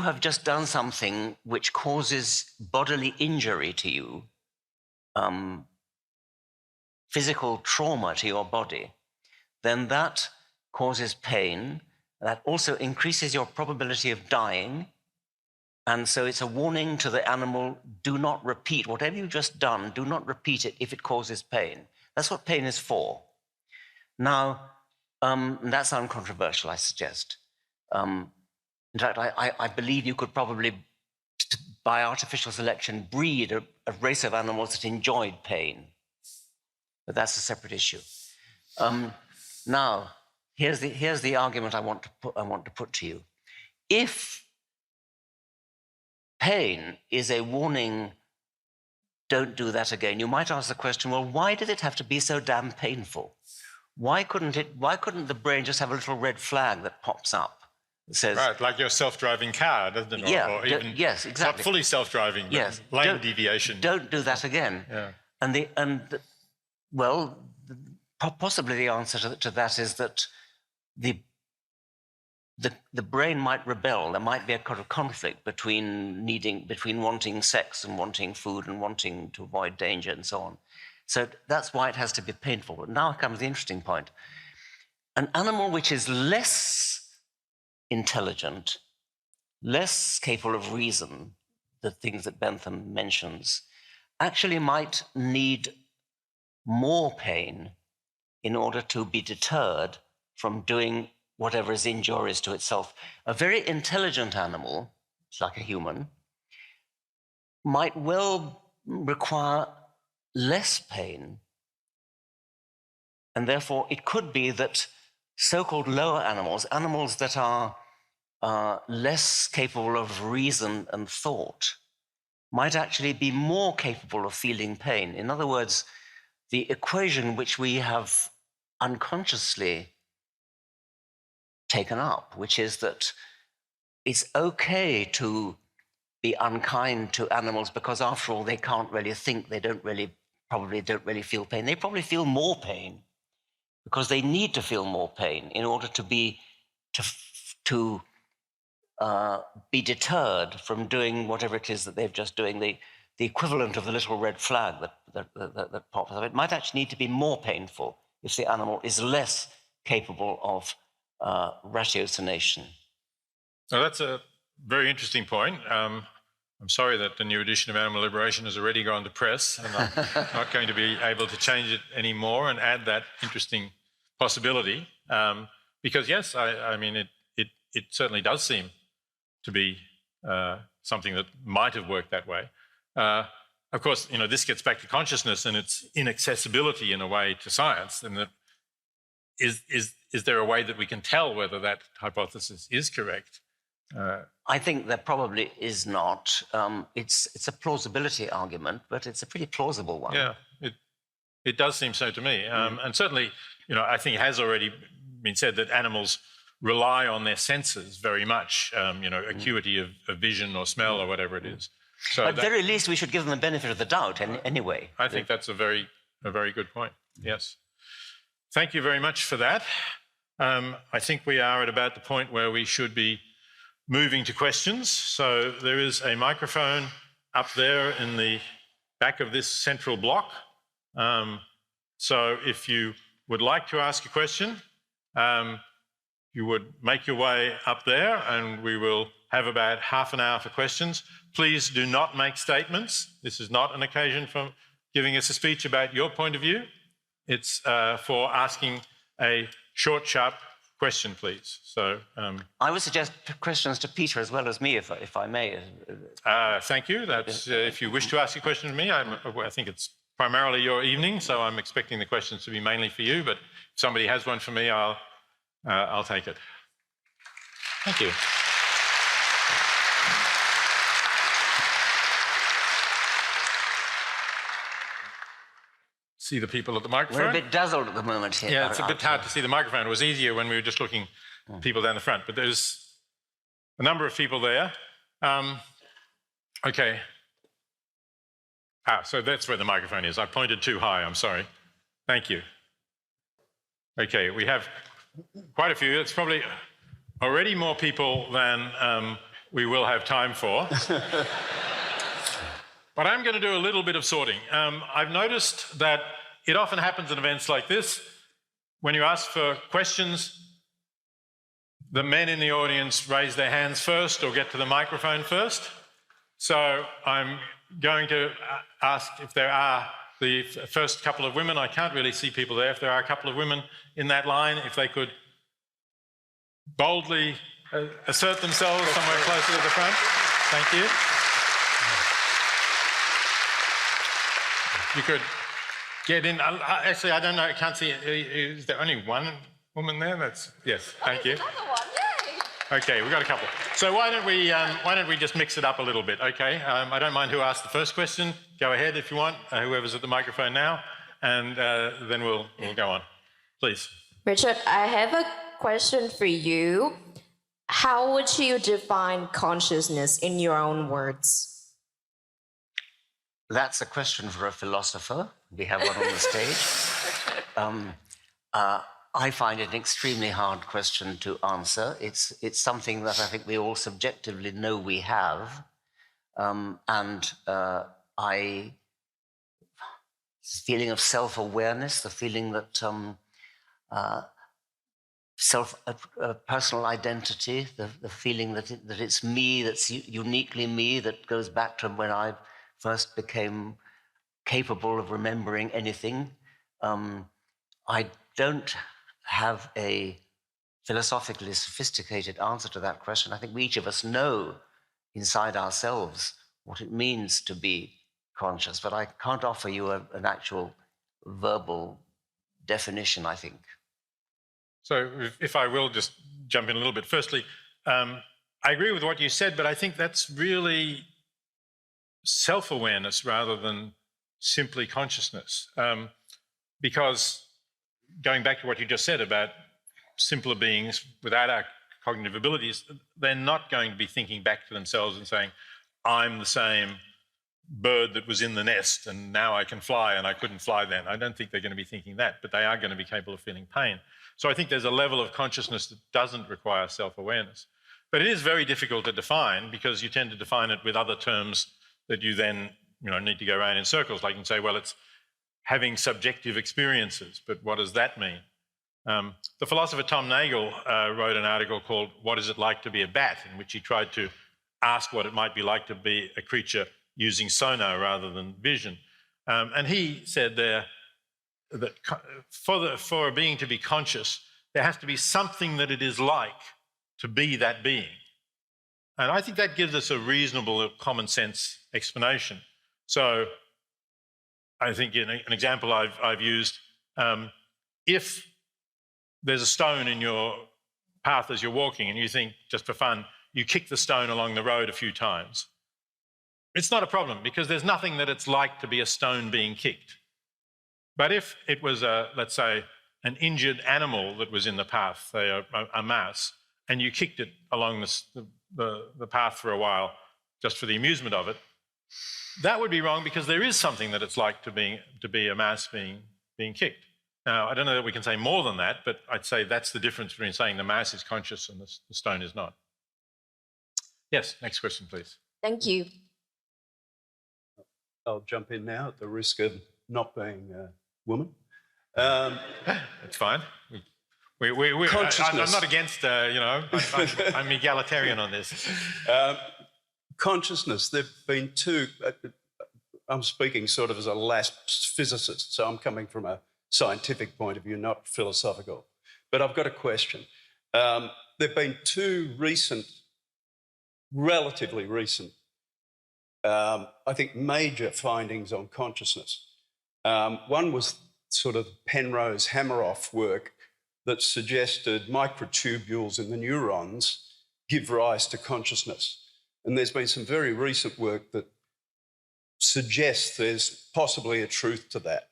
have just done something which causes bodily injury to you, physical trauma to your body, then that causes pain. That also increases your probability of dying. And so it's a warning to the animal, do not repeat. Whatever you've just done, do not repeat it if it causes pain. That's what pain is for. Now, that's uncontroversial, I suggest. In fact, I believe you could probably, by artificial selection, breed a race of animals that enjoyed pain. But that's a separate issue. Now, here's the argument I want to put to you. If pain is a warning, don't do that again, you might ask the question, well, why did it have to be so damn painful? Why couldn't the brain just have a little red flag that pops up that says... Right, like your self-driving car, doesn't it? Yeah, or even, yes, exactly. Not fully self-driving, but yes, lane deviation. Don't do that again. Yeah. Well, possibly the answer to that is that the brain might rebel. There might be a kind of conflict between wanting sex and wanting food and wanting to avoid danger and so on. So that's why it has to be painful. But now comes the interesting point. An animal which is less intelligent, less capable of reason, the things that Bentham mentions, actually might need more pain in order to be deterred from doing whatever is injurious to itself. A very intelligent animal, like a human, might well require less pain. And therefore, it could be that so-called lower animals, animals that are less capable of reason and thought, might actually be more capable of feeling pain. In other words, the equation which we have unconsciously taken up, which is that it's okay to be unkind to animals because, after all, they can't really think, they probably don't really feel pain. They probably feel more pain because they need to feel more pain in order to be deterred from doing whatever it is that they've just doing. The equivalent of the little red flag that pops up. It might actually need to be more painful if the animal is less capable of ratiocination? Well, that's a very interesting point. I'm sorry that the new edition of Animal Liberation has already gone to press, and I'm not going to be able to change it anymore and add that interesting possibility. Because yes, I mean, it certainly does seem to be something that might have worked that way. Of course, this gets back to consciousness and its inaccessibility in a way to science, and that is there a way that we can tell whether that hypothesis is correct? I think there probably is not. It's a plausibility argument, but it's a pretty plausible one. Yeah, it does seem so to me. And certainly, I think it has already been said that animals rely on their senses very much, acuity of vision or smell or whatever it is. So at very least, we should give them the benefit of the doubt anyway. I think that's a very good point, yes. Thank you very much for that. I think we are at about the point where we should be moving to questions. So there is a microphone up there in the back of this central block. So if you would like to ask a question, you would make your way up there, and we will have about half an hour for questions. Please do not make statements. This is not an occasion for giving us a speech about your point of view. It's for asking a short, sharp question, please. So I would suggest questions to Peter as well as me, if I may. Thank you. That's if you wish to ask a question to me. I think it's primarily your evening, so I'm expecting the questions to be mainly for you. But if somebody has one for me, I'll take it. Thank you. See the people at the microphone? We're a bit dazzled at the moment here. Yeah, it's a bit hard to see the microphone. It was easier when we were just looking people down the front, but there's a number of people there. Okay. So that's where the microphone is. I pointed too high, I'm sorry. Thank you. Okay, we have quite a few. It's probably already more people than we will have time for. But I'm going to do a little bit of sorting. I've noticed that it often happens at events like this. When you ask for questions, the men in the audience raise their hands first or get to the microphone first. So I'm going to ask if there are the first couple of women. I can't really see people there. If there are a couple of women in that line, if they could boldly assert themselves somewhere closer to the front. Thank you. You could get in. Actually, I don't know. I can't see. Is there only one woman there? Yes. Thank you. Another one. Yay. Okay, we've got a couple. So why don't we just mix it up a little bit? Okay. I don't mind who asked the first question. Go ahead if you want. Whoever's at the microphone now, and then we'll go on. Please. Richard, I have a question for you. How would you define consciousness in your own words? That's a question for a philosopher. We have one on the stage. I find it an extremely hard question to answer. It's something that I think we all subjectively know we have. Feeling of self-awareness, the feeling that personal identity, the feeling that it's me, that's uniquely me, that goes back to when I first became capable of remembering anything. I don't have a philosophically sophisticated answer to that question. I think we each of us know inside ourselves what it means to be conscious, but I can't offer you an actual verbal definition, I think. So if I will just jump in a little bit. Firstly, I agree with what you said, but I think that's really self-awareness rather than simply consciousness. Because going back to what you just said about simpler beings without our cognitive abilities, they're not going to be thinking back to themselves and saying, I'm the same bird that was in the nest and now I can fly and I couldn't fly then. I don't think they're going to be thinking that, but they are going to be capable of feeling pain. So I think there's a level of consciousness that doesn't require self-awareness. But it is very difficult to define because you tend to define it with other terms that you then need to go around in circles. Like you can say, well, it's having subjective experiences, but what does that mean? The philosopher Tom Nagel wrote an article called "What Is It Like to Be a Bat?" in which he tried to ask what it might be like to be a creature using sonar rather than vision. And he said there that for a being to be conscious, there has to be something that it is like to be that being. And I think that gives us a reasonable common sense explanation. So I think an example I've used, if there's a stone in your path as you're walking and you think, just for fun, you kick the stone along the road a few times, it's not a problem because there's nothing that it's like to be a stone being kicked. But if it was, let's say, an injured animal that was in the path, say a mouse, and you kicked it along the path for a while just for the amusement of it, that would be wrong because there is something that it's like to be a mouse being kicked. Now, I don't know that we can say more than that, but I'd say that's the difference between saying the mouse is conscious and the stone is not. Yes, next question, please. Thank you. I'll jump in now at the risk of not being a woman. That's fine. I'm not against, I'm egalitarian on this. Consciousness, there have been two, I'm speaking sort of as a lapsed physicist, so I'm coming from a scientific point of view, not philosophical. But I've got a question. There have been two relatively recent, I think, major findings on consciousness. One was sort of Penrose Hameroff work that suggested microtubules in the neurons give rise to consciousness. And there's been some very recent work that suggests there's possibly a truth to that,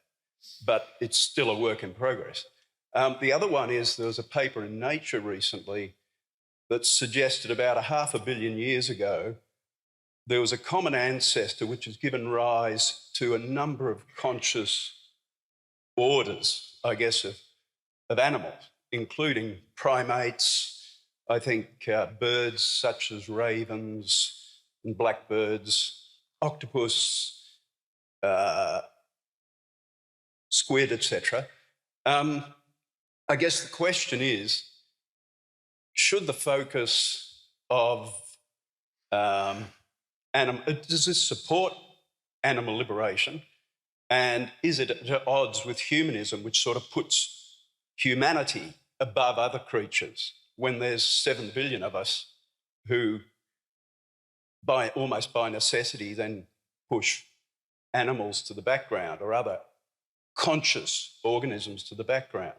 but it's still a work in progress. The other one is there was a paper in Nature recently that suggested about 500 million years ago, there was a common ancestor which has given rise to a number of conscious orders, I guess, of animals, including primates, I think birds such as ravens and blackbirds, octopus, squid, etc. I guess the question is, should the focus of does this support animal liberation? And is it at odds with humanism, which sort of puts humanity above other creatures when there's 7 billion of us who, almost by necessity, then push animals to the background or other conscious organisms to the background?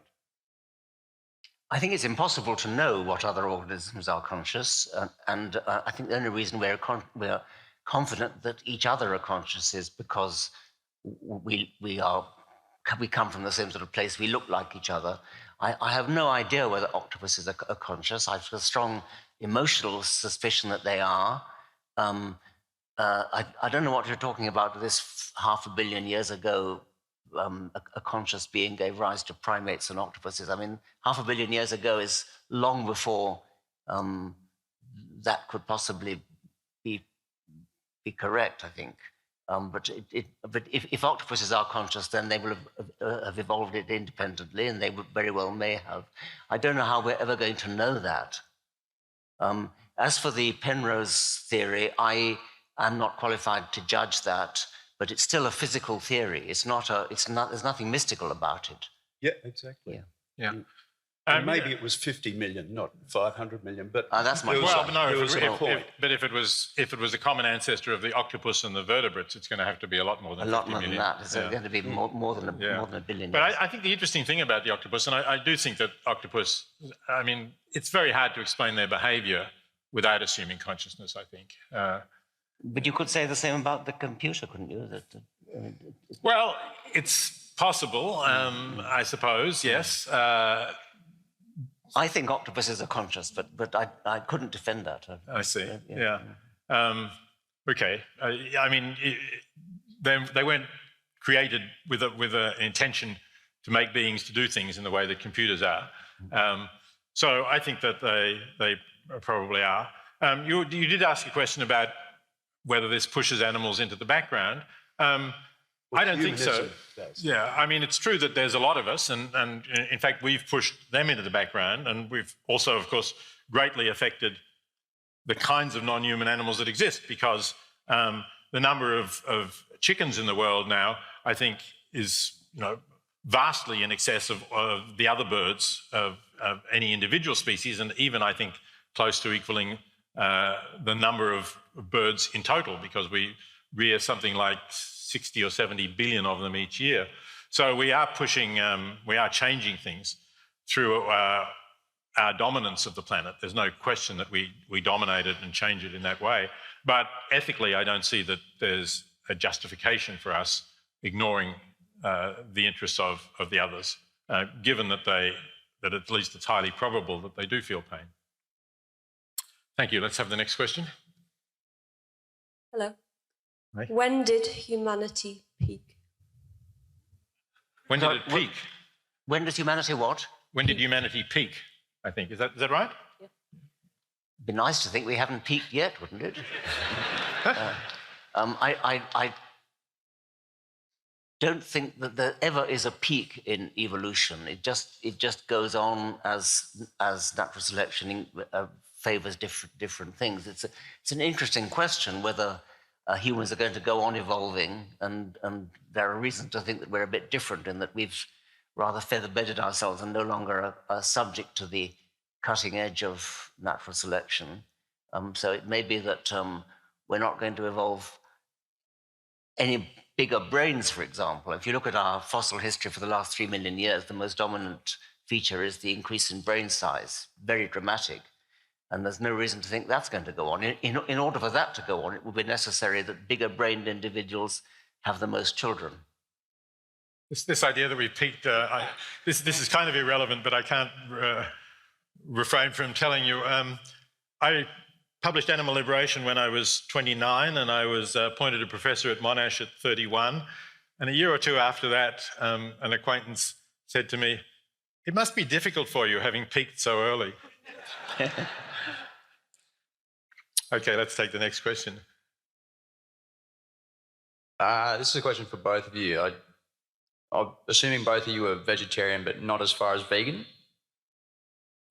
I think it's impossible to know what other organisms are conscious, and I think the only reason we're confident that each other are conscious is because we come from the same sort of place. We look like each other. I have no idea whether octopuses are conscious. I've a strong emotional suspicion that they are. I don't know what you're talking about. This 500 million years ago, a conscious being gave rise to primates and octopuses. I mean, 500 million years ago is long before that could possibly be correct, I think. But if octopuses are conscious, then they will have evolved it independently, and they very well may have. I don't know how we're ever going to know that. As for the Penrose theory, I am not qualified to judge that, but it's still a physical theory. It's not. There's nothing mystical about it. Yeah, exactly. Yeah. And maybe it was 50 million, not 500 million. But that's my well, no. But if it was a common ancestor of the octopus and the vertebrates, it's going to have to be a lot more than 50 million. Than that. It's going to be more than a billion. But I think the interesting thing about the octopus, and I do think that octopus, I mean, it's very hard to explain their behaviour without assuming consciousness, I think. But you could say the same about the computer, couldn't you? Well, it's possible, I suppose, yes. I think octopuses are conscious, but I couldn't defend that. I see, yeah. Okay, I mean, they weren't created with an intention to make beings to do things in the way that computers are. So I think that they probably are. You did ask a question about whether this pushes animals into the background. I don't think so. Humanism does. Yeah, I mean, it's true that there's a lot of us, and in fact, we've pushed them into the background, and we've also, of course, greatly affected the kinds of non-human animals that exist, because the number of chickens in the world now, I think, is vastly in excess of the other birds of any individual species, and even, I think, close to equaling the number of birds in total, because we rear something like 60 or 70 billion of them each year. So we are pushing, we are changing things through our dominance of the planet. There's no question that we dominate it and change it in that way. But ethically, I don't see that there's a justification for us ignoring the interests of the others, given that at least it's highly probable that they do feel pain. Thank you. Let's have the next question. Hello. Hi. When did humanity peak? When did it peak? When does humanity what? When did humanity peak, I think? Is that right? Yeah. Be nice to think we haven't peaked yet, wouldn't it? I don't think that there ever is a peak in evolution. It just goes on as natural selection favours different things. It's an interesting question whether humans are going to go on evolving, and there are reasons to think that we're a bit different in that we've rather feather-bedded ourselves and no longer are subject to the cutting edge of natural selection. So it may be that we're not going to evolve any bigger brains, for example. If you look at our fossil history for the last 3 million years, the most dominant feature is the increase in brain size, very dramatic. And there's no reason to think that's going to go on. In order for that to go on, it will be necessary that bigger-brained individuals have the most children. This idea that we've peaked, this is kind of irrelevant, but I can't refrain from telling you. I published Animal Liberation when I was 29, and I was appointed a professor at Monash at 31. And a year or two after that, an acquaintance said to me, "It must be difficult for you having peaked so early." Okay, let's take the next question. This is a question for both of you. I'm assuming both of you are vegetarian, but not as far as vegan.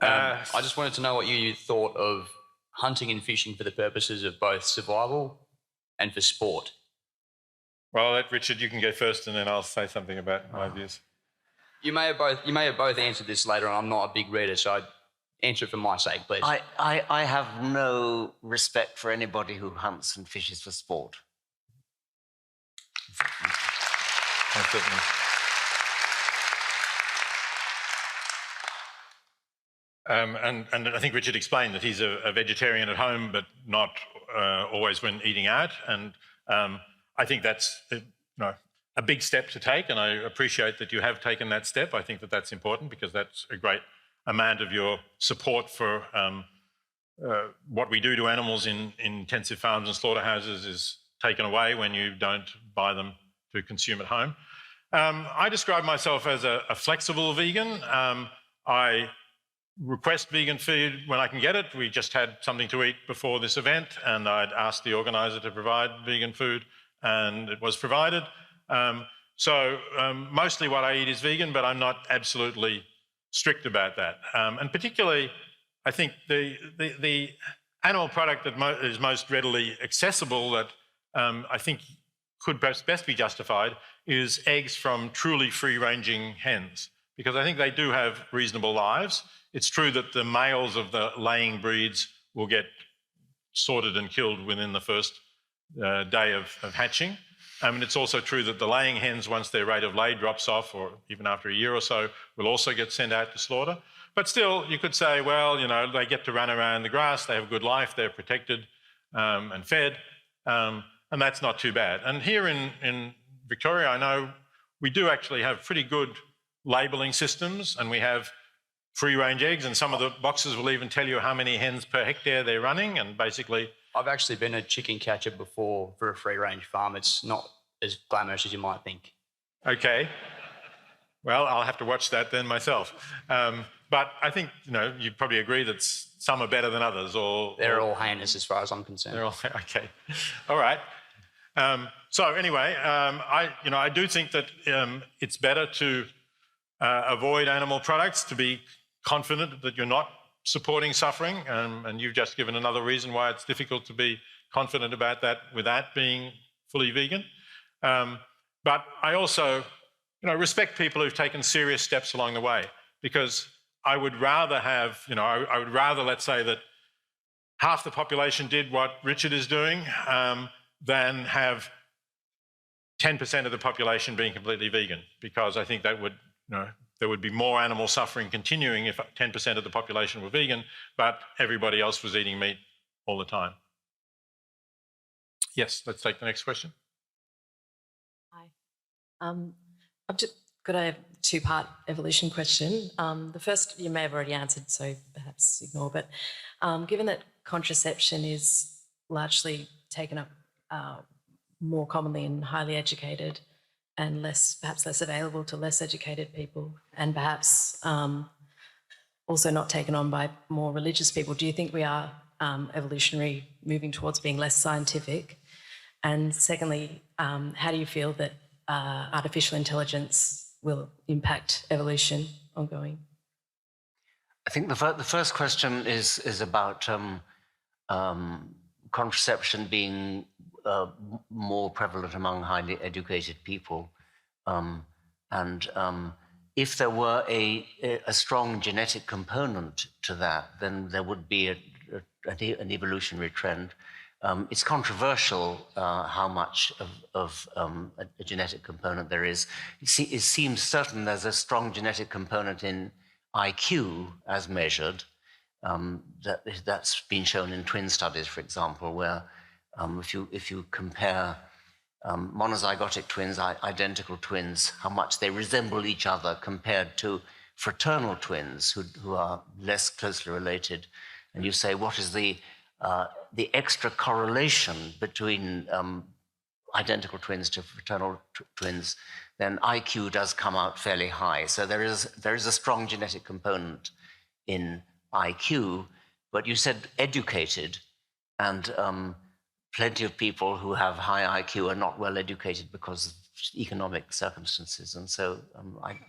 I just wanted to know what you thought of hunting and fishing for the purposes of both survival and for sport. Well, Richard, you can go first, and then I'll say something about my views. You may have both answered this later on. I'm not a big reader, so I'd answer it for my sake, please. I have no respect for anybody who hunts and fishes for sport. And I think Richard explained that he's a vegetarian at home, but not always when eating out. And I think that's a big step to take, and I appreciate that you have taken that step. I think that that's important, because that's a great amount of your support for what we do to animals in intensive farms and slaughterhouses is taken away when you don't buy them to consume at home. I describe myself as a flexible vegan. I request vegan food when I can get it. We just had something to eat before this event, and I'd asked the organiser to provide vegan food, and it was provided. So mostly what I eat is vegan, but I'm not absolutely strict about that. And particularly, I think the animal product that is most readily accessible, that I think could best be justified, is eggs from truly free-ranging hens, because I think they do have reasonable lives. It's true that the males of the laying breeds will get sorted and killed within the first day of hatching. And it's also true that the laying hens, once their rate of lay drops off, or even after a year or so, will also get sent out to slaughter. But still, you could say, well, they get to run around the grass, they have a good life, they're protected and fed, and that's not too bad. And here in Victoria, I know we do actually have pretty good labelling systems, and we have free-range eggs, and some of the boxes will even tell you how many hens per hectare they're running, and basically... I've actually been a chicken catcher before for a free-range farm. It's not as glamorous as you might think. Okay. Well, I'll have to watch that then myself. But I think, you'd probably agree that some are better than others, or... They're all heinous as far as I'm concerned. They're all... Okay. All right. So anyway, I do think that it's better to avoid animal products, to be confident that you're not supporting suffering, and you've just given another reason why it's difficult to be confident about that without being fully vegan. But I also, respect people who've taken serious steps along the way, because I would rather have, I would rather, let's say, that half the population did what Richard is doing than have 10% of the population being completely vegan, because I think that would, there would be more animal suffering continuing if 10% of the population were vegan, but everybody else was eating meat all the time. Yes, let's take the next question. Hi. I've just got a two-part evolution question. The first you may have already answered, so perhaps ignore, but given that contraception is largely taken up more commonly in highly educated and perhaps less available to less educated people, and perhaps also not taken on by more religious people, do you think we are evolutionary moving towards being less scientific? And secondly, how do you feel that artificial intelligence will impact evolution ongoing? I think the first question is about contraception being more prevalent among highly educated people. If there were a strong genetic component to that, then there would be an evolutionary trend. It's controversial how much of a genetic component there is. It seems certain there's a strong genetic component in IQ as measured. That's been shown in twin studies, for example, where if you compare monozygotic twins, identical twins, how much they resemble each other compared to fraternal twins who are less closely related, and you say, what is the extra correlation between identical twins to fraternal twins, then IQ does come out fairly high. So there is a strong genetic component in IQ, but you said educated, and plenty of people who have high IQ are not well educated because of economic circumstances, and so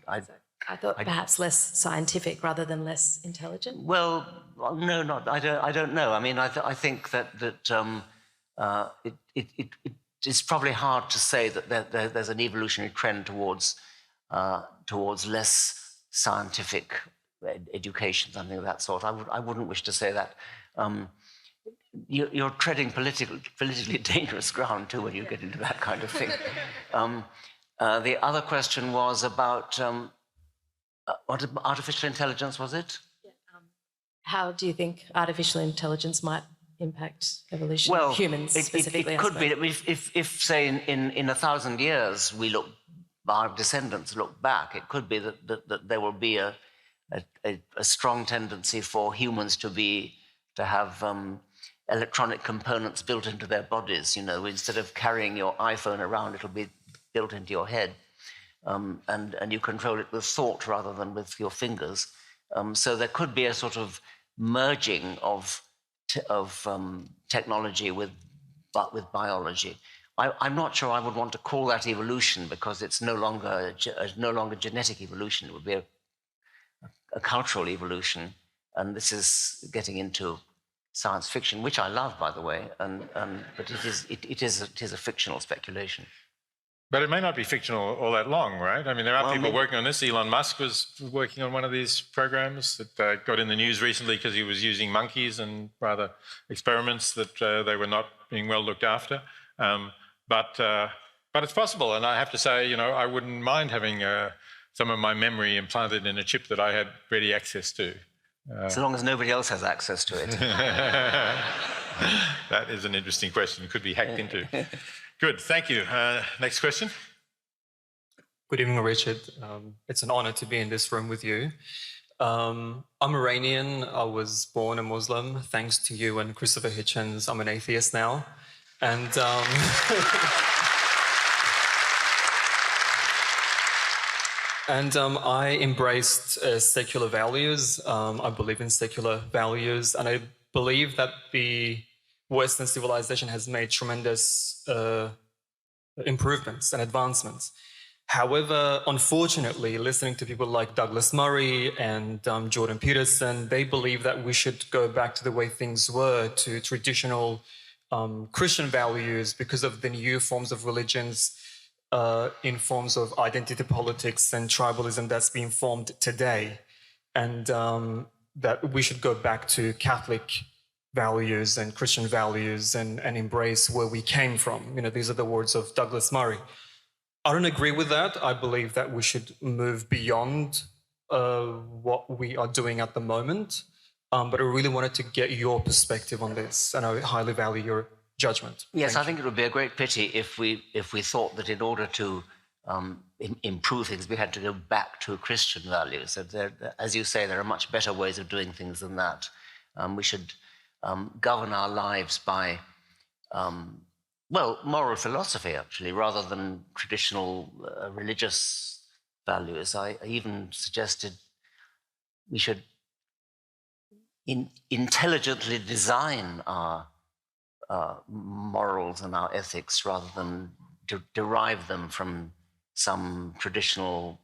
I thought perhaps less scientific rather than less intelligent. Well, no, not. I don't know. I mean, I think that it's probably hard to say that there's an evolutionary trend towards less scientific education, something of that sort. I wouldn't wish to say that. You're treading politically dangerous ground too when you get into that kind of thing. The other question was about what artificial intelligence was it? Yeah, how do you think artificial intelligence might impact evolution? Well, humans specifically. It could be that if say in 1,000 years our descendants look back, it could be that there will be a strong tendency for humans to have electronic components built into their bodies. Instead of carrying your iPhone around, it'll be built into your head, and you control it with thought rather than with your fingers. So there could be a sort of merging of technology with biology. I'm not sure I would want to call that evolution, because it's no longer genetic evolution. It would be a cultural evolution, and this is getting into science fiction, which I love, by the way, but it is a fictional speculation. But it may not be fictional all that long, right? I mean, there are people working on this. Elon Musk was working on one of these programs that got in the news recently because he was using monkeys and rather experiments that they were not being well looked after. But it's possible, and I have to say, I wouldn't mind having some of my memory implanted in a chip that I had ready access to. So long as nobody else has access to it. That is an interesting question. Could be hacked into. Good, thank you. Next question. Good evening, Richard. It's an honor to be in this room with you. I'm Iranian. I was born a Muslim. Thanks to you and Christopher Hitchens, I'm an atheist now. And I embraced secular values. I believe in secular values, and I believe that the Western civilization has made tremendous improvements and advancements. However, unfortunately, listening to people like Douglas Murray and Jordan Peterson, they believe that we should go back to the way things were, to traditional Christian values, because of the new forms of religions in forms of identity politics and tribalism that's being formed today. And that we should go back to Catholic values and Christian values and embrace where we came from. You know, these are the words of Douglas Murray. I don't agree with that. I believe that we should move beyond what we are doing at the moment. But I really wanted to get your perspective on this, and I highly value your judgment. Yes, I think it would be a great pity if we thought that in order to improve things, we had to go back to Christian values. As you say, there are much better ways of doing things than that. We should govern our lives by moral philosophy, actually, rather than traditional religious values. I even suggested we should intelligently design our morals and our ethics rather than derive them from some traditional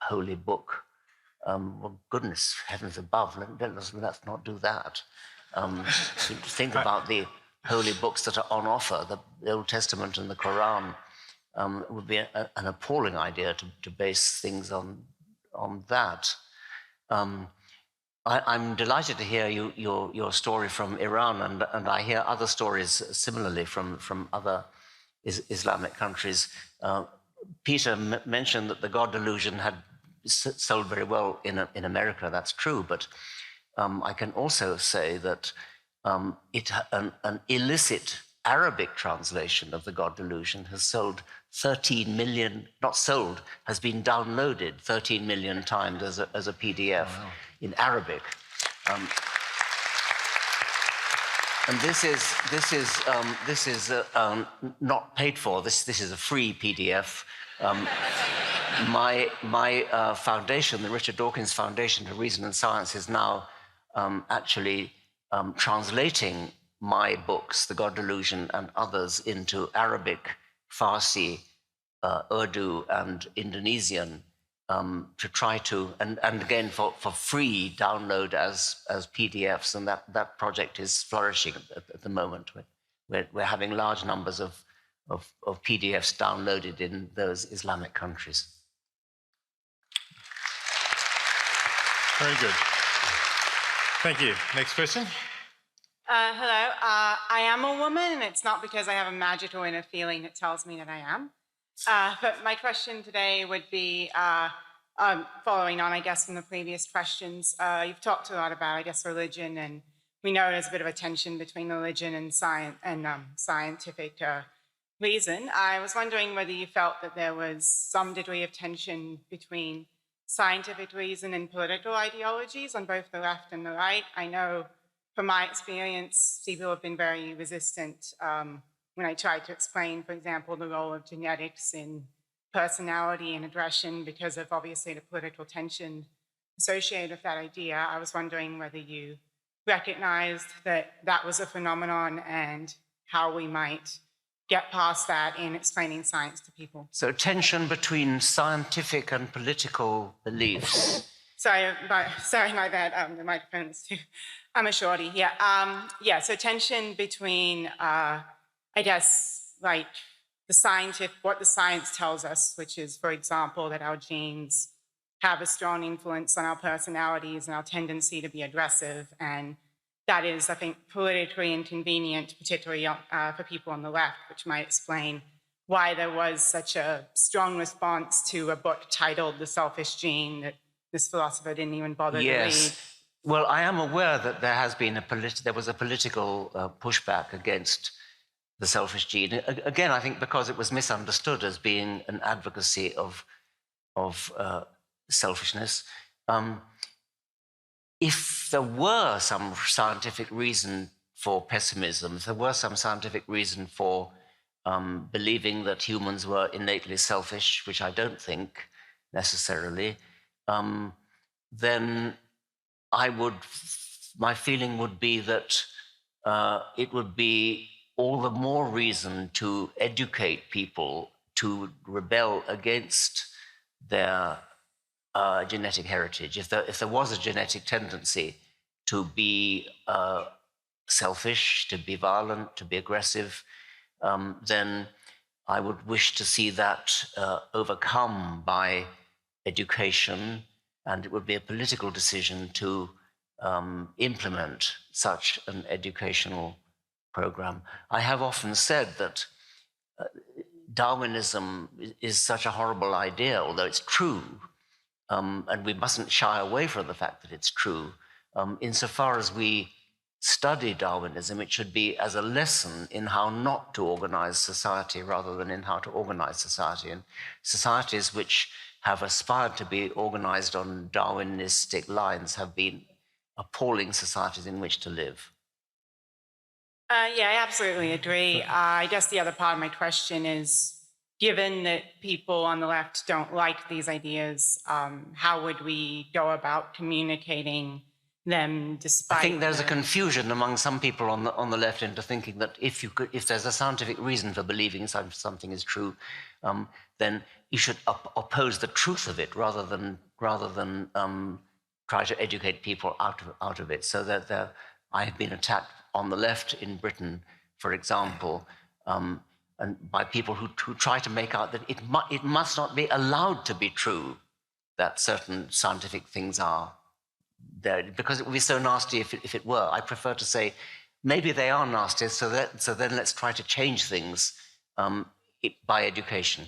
holy book. Well, goodness, heavens above, let's not do that. Think about the holy books that are on offer. The Old Testament and the Quran would be an appalling idea to base things on that. I'm delighted to hear your story from Iran, and I hear other stories similarly from other Islamic countries. Peter mentioned that the God delusion had sold very well in America. That's true, but I can also say that an illicit Arabic translation of the God delusion has sold 13 million, not sold, has been downloaded 13 million times as a PDF in Arabic. And this is not paid for. This is a free PDF. My foundation, the Richard Dawkins Foundation for Reason and Science, is now actually translating my books, The God Delusion and others, into Arabic, Farsi, Urdu, and Indonesian, to try to, and again for free download as PDFs, and that project is flourishing at the moment. We're having large numbers of PDFs downloaded in those Islamic countries. Very good. Thank you. Next question. Hello. I am a woman, and it's not because I have a magical inner feeling that tells me that I am. But my question today would be, following on, I guess, from the previous questions. You've talked a lot about, I guess, religion, and we know there's a bit of a tension between religion and science and scientific reason. I was wondering whether you felt that there was some degree of tension between scientific reason and political ideologies on both the left and the right. I know from my experience, people have been very resistant when I tried to explain, for example, the role of genetics in personality and aggression because of obviously the political tension associated with that idea. I was wondering whether you recognized that that was a phenomenon and how we might get past that in explaining science to people. So tension between scientific and political beliefs. Sorry, my bad. The microphone's too. I'm a shorty. Yeah. So tension between, I guess, like what the science tells us, which is, for example, that our genes have a strong influence on our personalities and our tendency to be aggressive, and that is, I think, politically inconvenient, particularly for people on the left, which might explain why there was such a strong response to a book titled The Selfish Gene that this philosopher didn't even bother to read. Well, I am aware that there has been there was a political pushback against the selfish gene. Again, I think because it was misunderstood as being an advocacy of selfishness. If there were some scientific reason for pessimism, if there were some scientific reason for believing that humans were innately selfish, which I don't think necessarily, then my feeling would be that it would be all the more reason to educate people to rebel against their genetic heritage. If there was a genetic tendency to be selfish, to be violent, to be aggressive, then I would wish to see that overcome by education, and it would be a political decision to implement such an educational program. I have often said that Darwinism is such a horrible idea, although it's true, and we mustn't shy away from the fact that it's true. Insofar as we study Darwinism, it should be as a lesson in how not to organize society rather than in how to organize society. And societies which have aspired to be organized on Darwinistic lines have been appalling societies in which to live. Yeah, I absolutely agree. I guess the other part of my question is, given that people on the left don't like these ideas, how would we go about communicating them despite... I think there's a confusion among some people on the left into thinking that if there's a scientific reason for believing something is true, then you should oppose the truth of it rather than try to educate people out of it. So that I have been attacked on the left in Britain, for example, and by people who try to make out that it must not be allowed to be true that certain scientific things are there, because it would be so nasty if it were. I prefer to say maybe they are nasty, so then let's try to change things by education.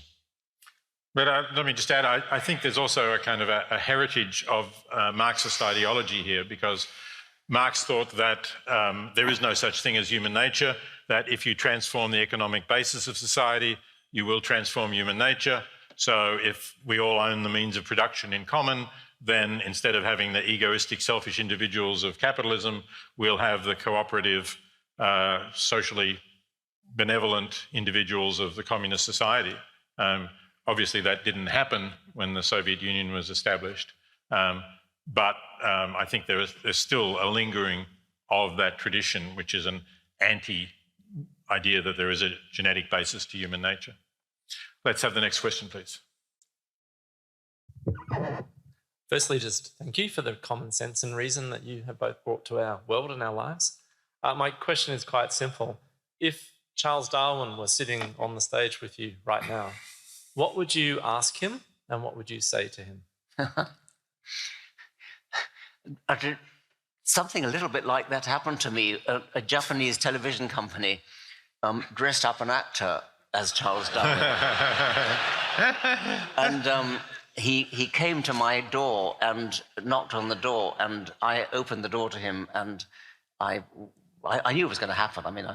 But let me just add, I think there's also a kind of a heritage of Marxist ideology here, because Marx thought that there is no such thing as human nature, that if you transform the economic basis of society, you will transform human nature. So if we all own the means of production in common, then instead of having the egoistic, selfish individuals of capitalism, we'll have the cooperative, socially benevolent individuals of the communist society. Obviously, that didn't happen when the Soviet Union was established. But I think there's still a lingering of that tradition, which is an anti-idea that there is a genetic basis to human nature. Let's have the next question, please. Firstly, just thank you for the common sense and reason that you have both brought to our world and our lives. My question is quite simple. If Charles Darwin was sitting on the stage with you right now, what would you ask him and what would you say to him? Something a little bit like that happened to me. A Japanese television company dressed up an actor as Charles Darwin. And he came to my door and knocked on the door, and I opened the door to him, and I knew it was going to happen. I mean,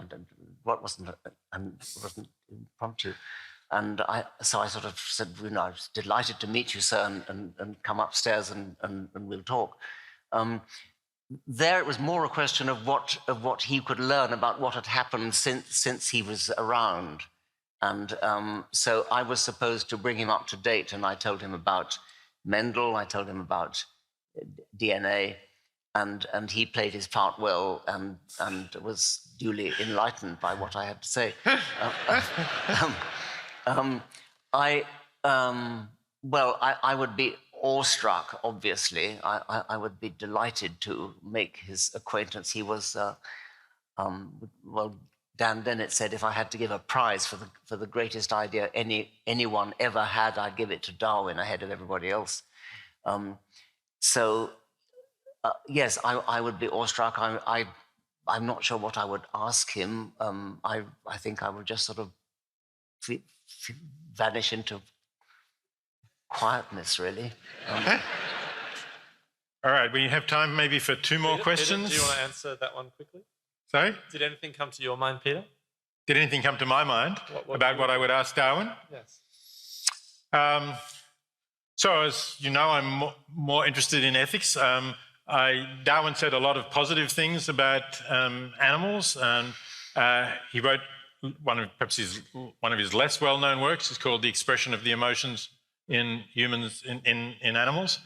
wasn't impromptu. And so I sort of said, I was delighted to meet you, sir, and come upstairs and we'll talk. There it was more a question of what he could learn about what had happened since he was around. And so I was supposed to bring him up to date, and I told him about Mendel, I told him about DNA, and he played his part well and was duly enlightened by what I had to say. I would be awestruck, obviously. I would be delighted to make his acquaintance. He was, Dan Dennett said, if I had to give a prize for the greatest idea anyone ever had, I'd give it to Darwin ahead of everybody else. Yes, I would be awestruck. I'm not sure what I would ask him. I think I would just sort of vanish into quietness, really. All right, we have time maybe for two more questions. Peter, do you want to answer that one quickly? Sorry? Did anything come to your mind, Peter? Did anything come to my mind about what I would ask Darwin? Yes. So as you know, I'm more interested in ethics. Darwin said a lot of positive things about animals. He wrote one of his less well-known works is called The Expression of the Emotions in Humans, in Animals.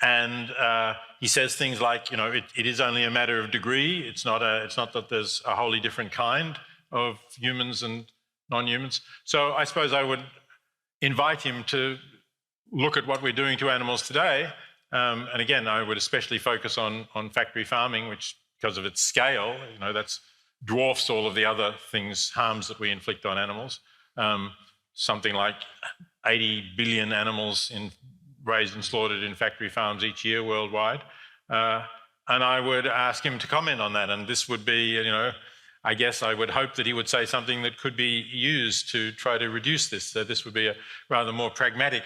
And he says things like, it is only a matter of degree. It's not that there's a wholly different kind of humans and non-humans. So I suppose I would invite him to look at what we're doing to animals today. And again, I would especially focus on factory farming, which, because of its scale, that's dwarfs all of the other harms that we inflict on animals. Something like 80 billion animals raised and slaughtered in factory farms each year worldwide. And I would ask him to comment on that. And this would be, I guess I would hope that he would say something that could be used to try to reduce this. So this would be a rather more pragmatic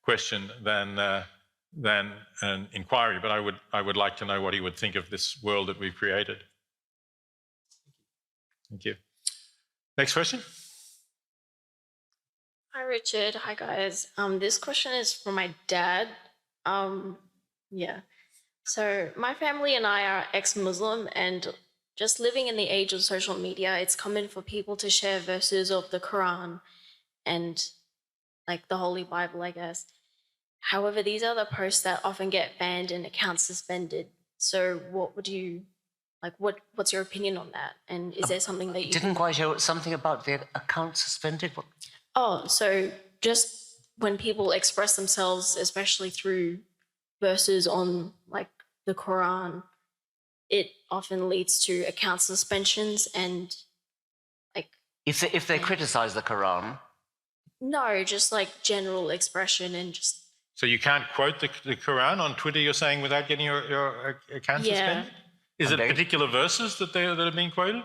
question than an inquiry. But I would like to know what he would think of this world that we've created. Thank you. Next question. Hi, Richard. Hi, guys. This question is from my dad. So my family and I are ex-Muslim, and just living in the age of social media, it's common for people to share verses of the Quran and like the Holy Bible, I guess. However, these are the posts that often get banned and accounts suspended. So what would you, what's your opinion on that? And is there something that you... Didn't quite hear something about the account suspended? What? Oh, so just when people express themselves, especially through verses on like the Quran, it often leads to account suspensions and like... If they criticize the Quran? No, just like general expression and just... So you can't quote the Quran on Twitter, you're saying, without getting your account suspended? Is it particular verses that are being quoted?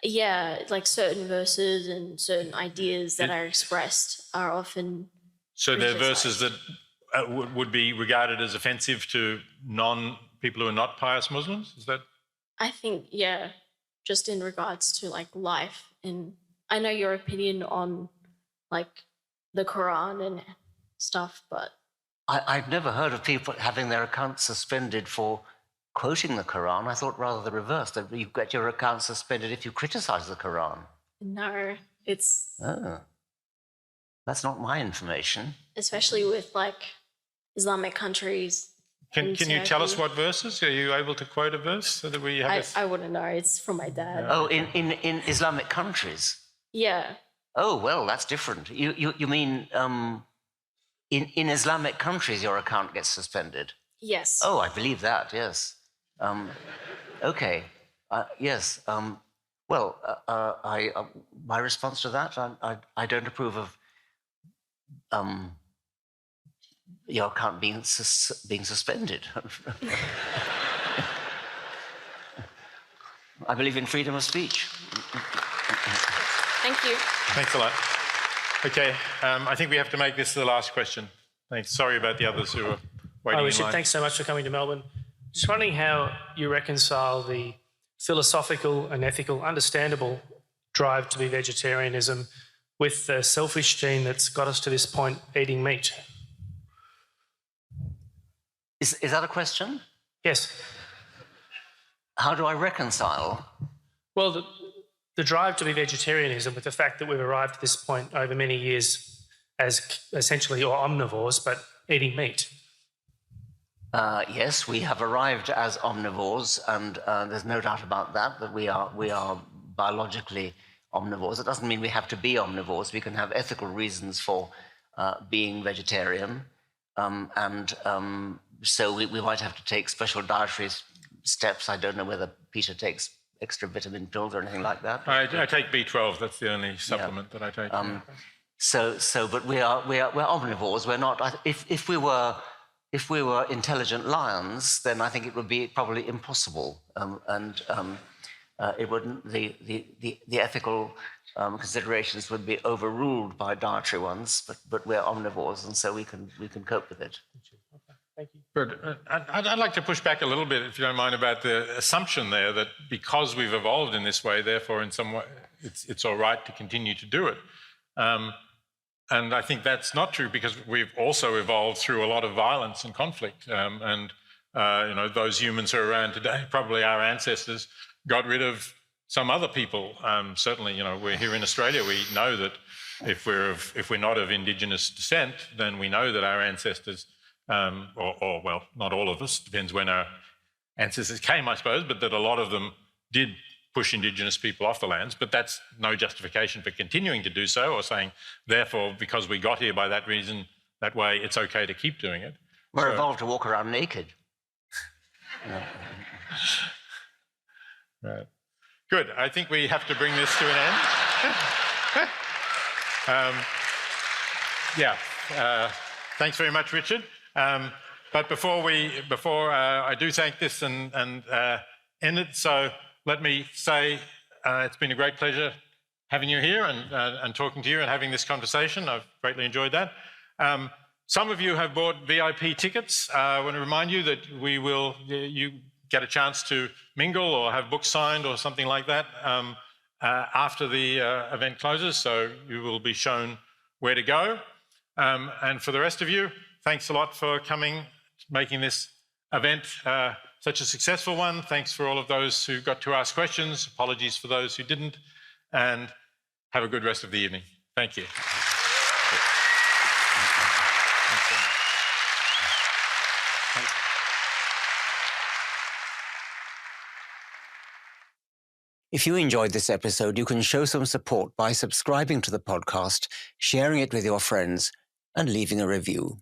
Yeah, like certain verses and certain ideas that are expressed are often... So they're verses that would be regarded as offensive to people who are not pious Muslims? Is that... I think, yeah, just in regards to like life. And I know your opinion on like the Quran and stuff, but... I've never heard of people having their accounts suspended for quoting the Quran. I thought rather the reverse, that you get your account suspended if you criticize the Quran. No, it's... Oh, that's not my information. Especially with like Islamic countries. Can you tell us what verses? Are you able to quote a verse so that we have I wouldn't know. It's from my dad. Oh, in Islamic countries? Yeah. Oh, well, that's different. You mean in Islamic countries your account gets suspended? Yes. Oh, I believe that, yes. Okay, yes. My response to that, I don't approve of your account being suspended. I believe in freedom of speech. Thank you. Thanks a lot. Okay, I think we have to make this the last question. Thanks. Sorry about the others who are waiting in Richard, line. thanks so much for coming to Melbourne. Just wondering how you reconcile the philosophical and ethical, understandable drive to be vegetarianism with the selfish gene that's got us to this point, eating meat. Is that a question? Yes. How do I reconcile? Well, the drive to be vegetarianism with the fact that we've arrived at this point over many years as essentially omnivores, but eating meat. Yes, we have arrived as omnivores, and there's no doubt about that we are biologically omnivores. It doesn't mean we have to be omnivores. We can have ethical reasons for being vegetarian, so we might have to take special dietary steps. I don't know whether Peter takes extra vitamin pills or anything like that. I take B12. That's the only supplement that I take. But we're omnivores. We're not. If we were intelligent lions, then I think it would be probably impossible, it wouldn't. The ethical considerations would be overruled by dietary ones. But we're omnivores, and so we can cope with it. Thank you. But I'd like to push back a little bit, if you don't mind, about the assumption there that because we've evolved in this way, therefore in some way it's all right to continue to do it. And I think that's not true, because we've also evolved through a lot of violence and conflict. Those humans who are around today, probably our ancestors, got rid of some other people. Certainly, we're here in Australia. We know that if we're not of Indigenous descent, then we know that our ancestors or well, not all of us, depends when our ancestors came, I suppose, but that a lot of them did push Indigenous people off the lands, but that's no justification for continuing to do so or saying, therefore, because we got here by that reason, that way, it's okay to keep doing it. We're evolved to walk around naked. Right. Good. I think we have to bring this to an end. Thanks very much, Richard. But before I do thank this and end it, so let me say it's been a great pleasure having you here and talking to you and having this conversation. I've greatly enjoyed that. Some of you have bought VIP tickets. I want to remind you that you get a chance to mingle or have books signed or something like that after the event closes, so you will be shown where to go. And for the rest of you, thanks a lot for coming, making this event such a successful one. Thanks for all of those who got to ask questions. Apologies for those who didn't. And have a good rest of the evening. Thank you. If you enjoyed this episode, you can show some support by subscribing to the podcast, sharing it with your friends, and leaving a review.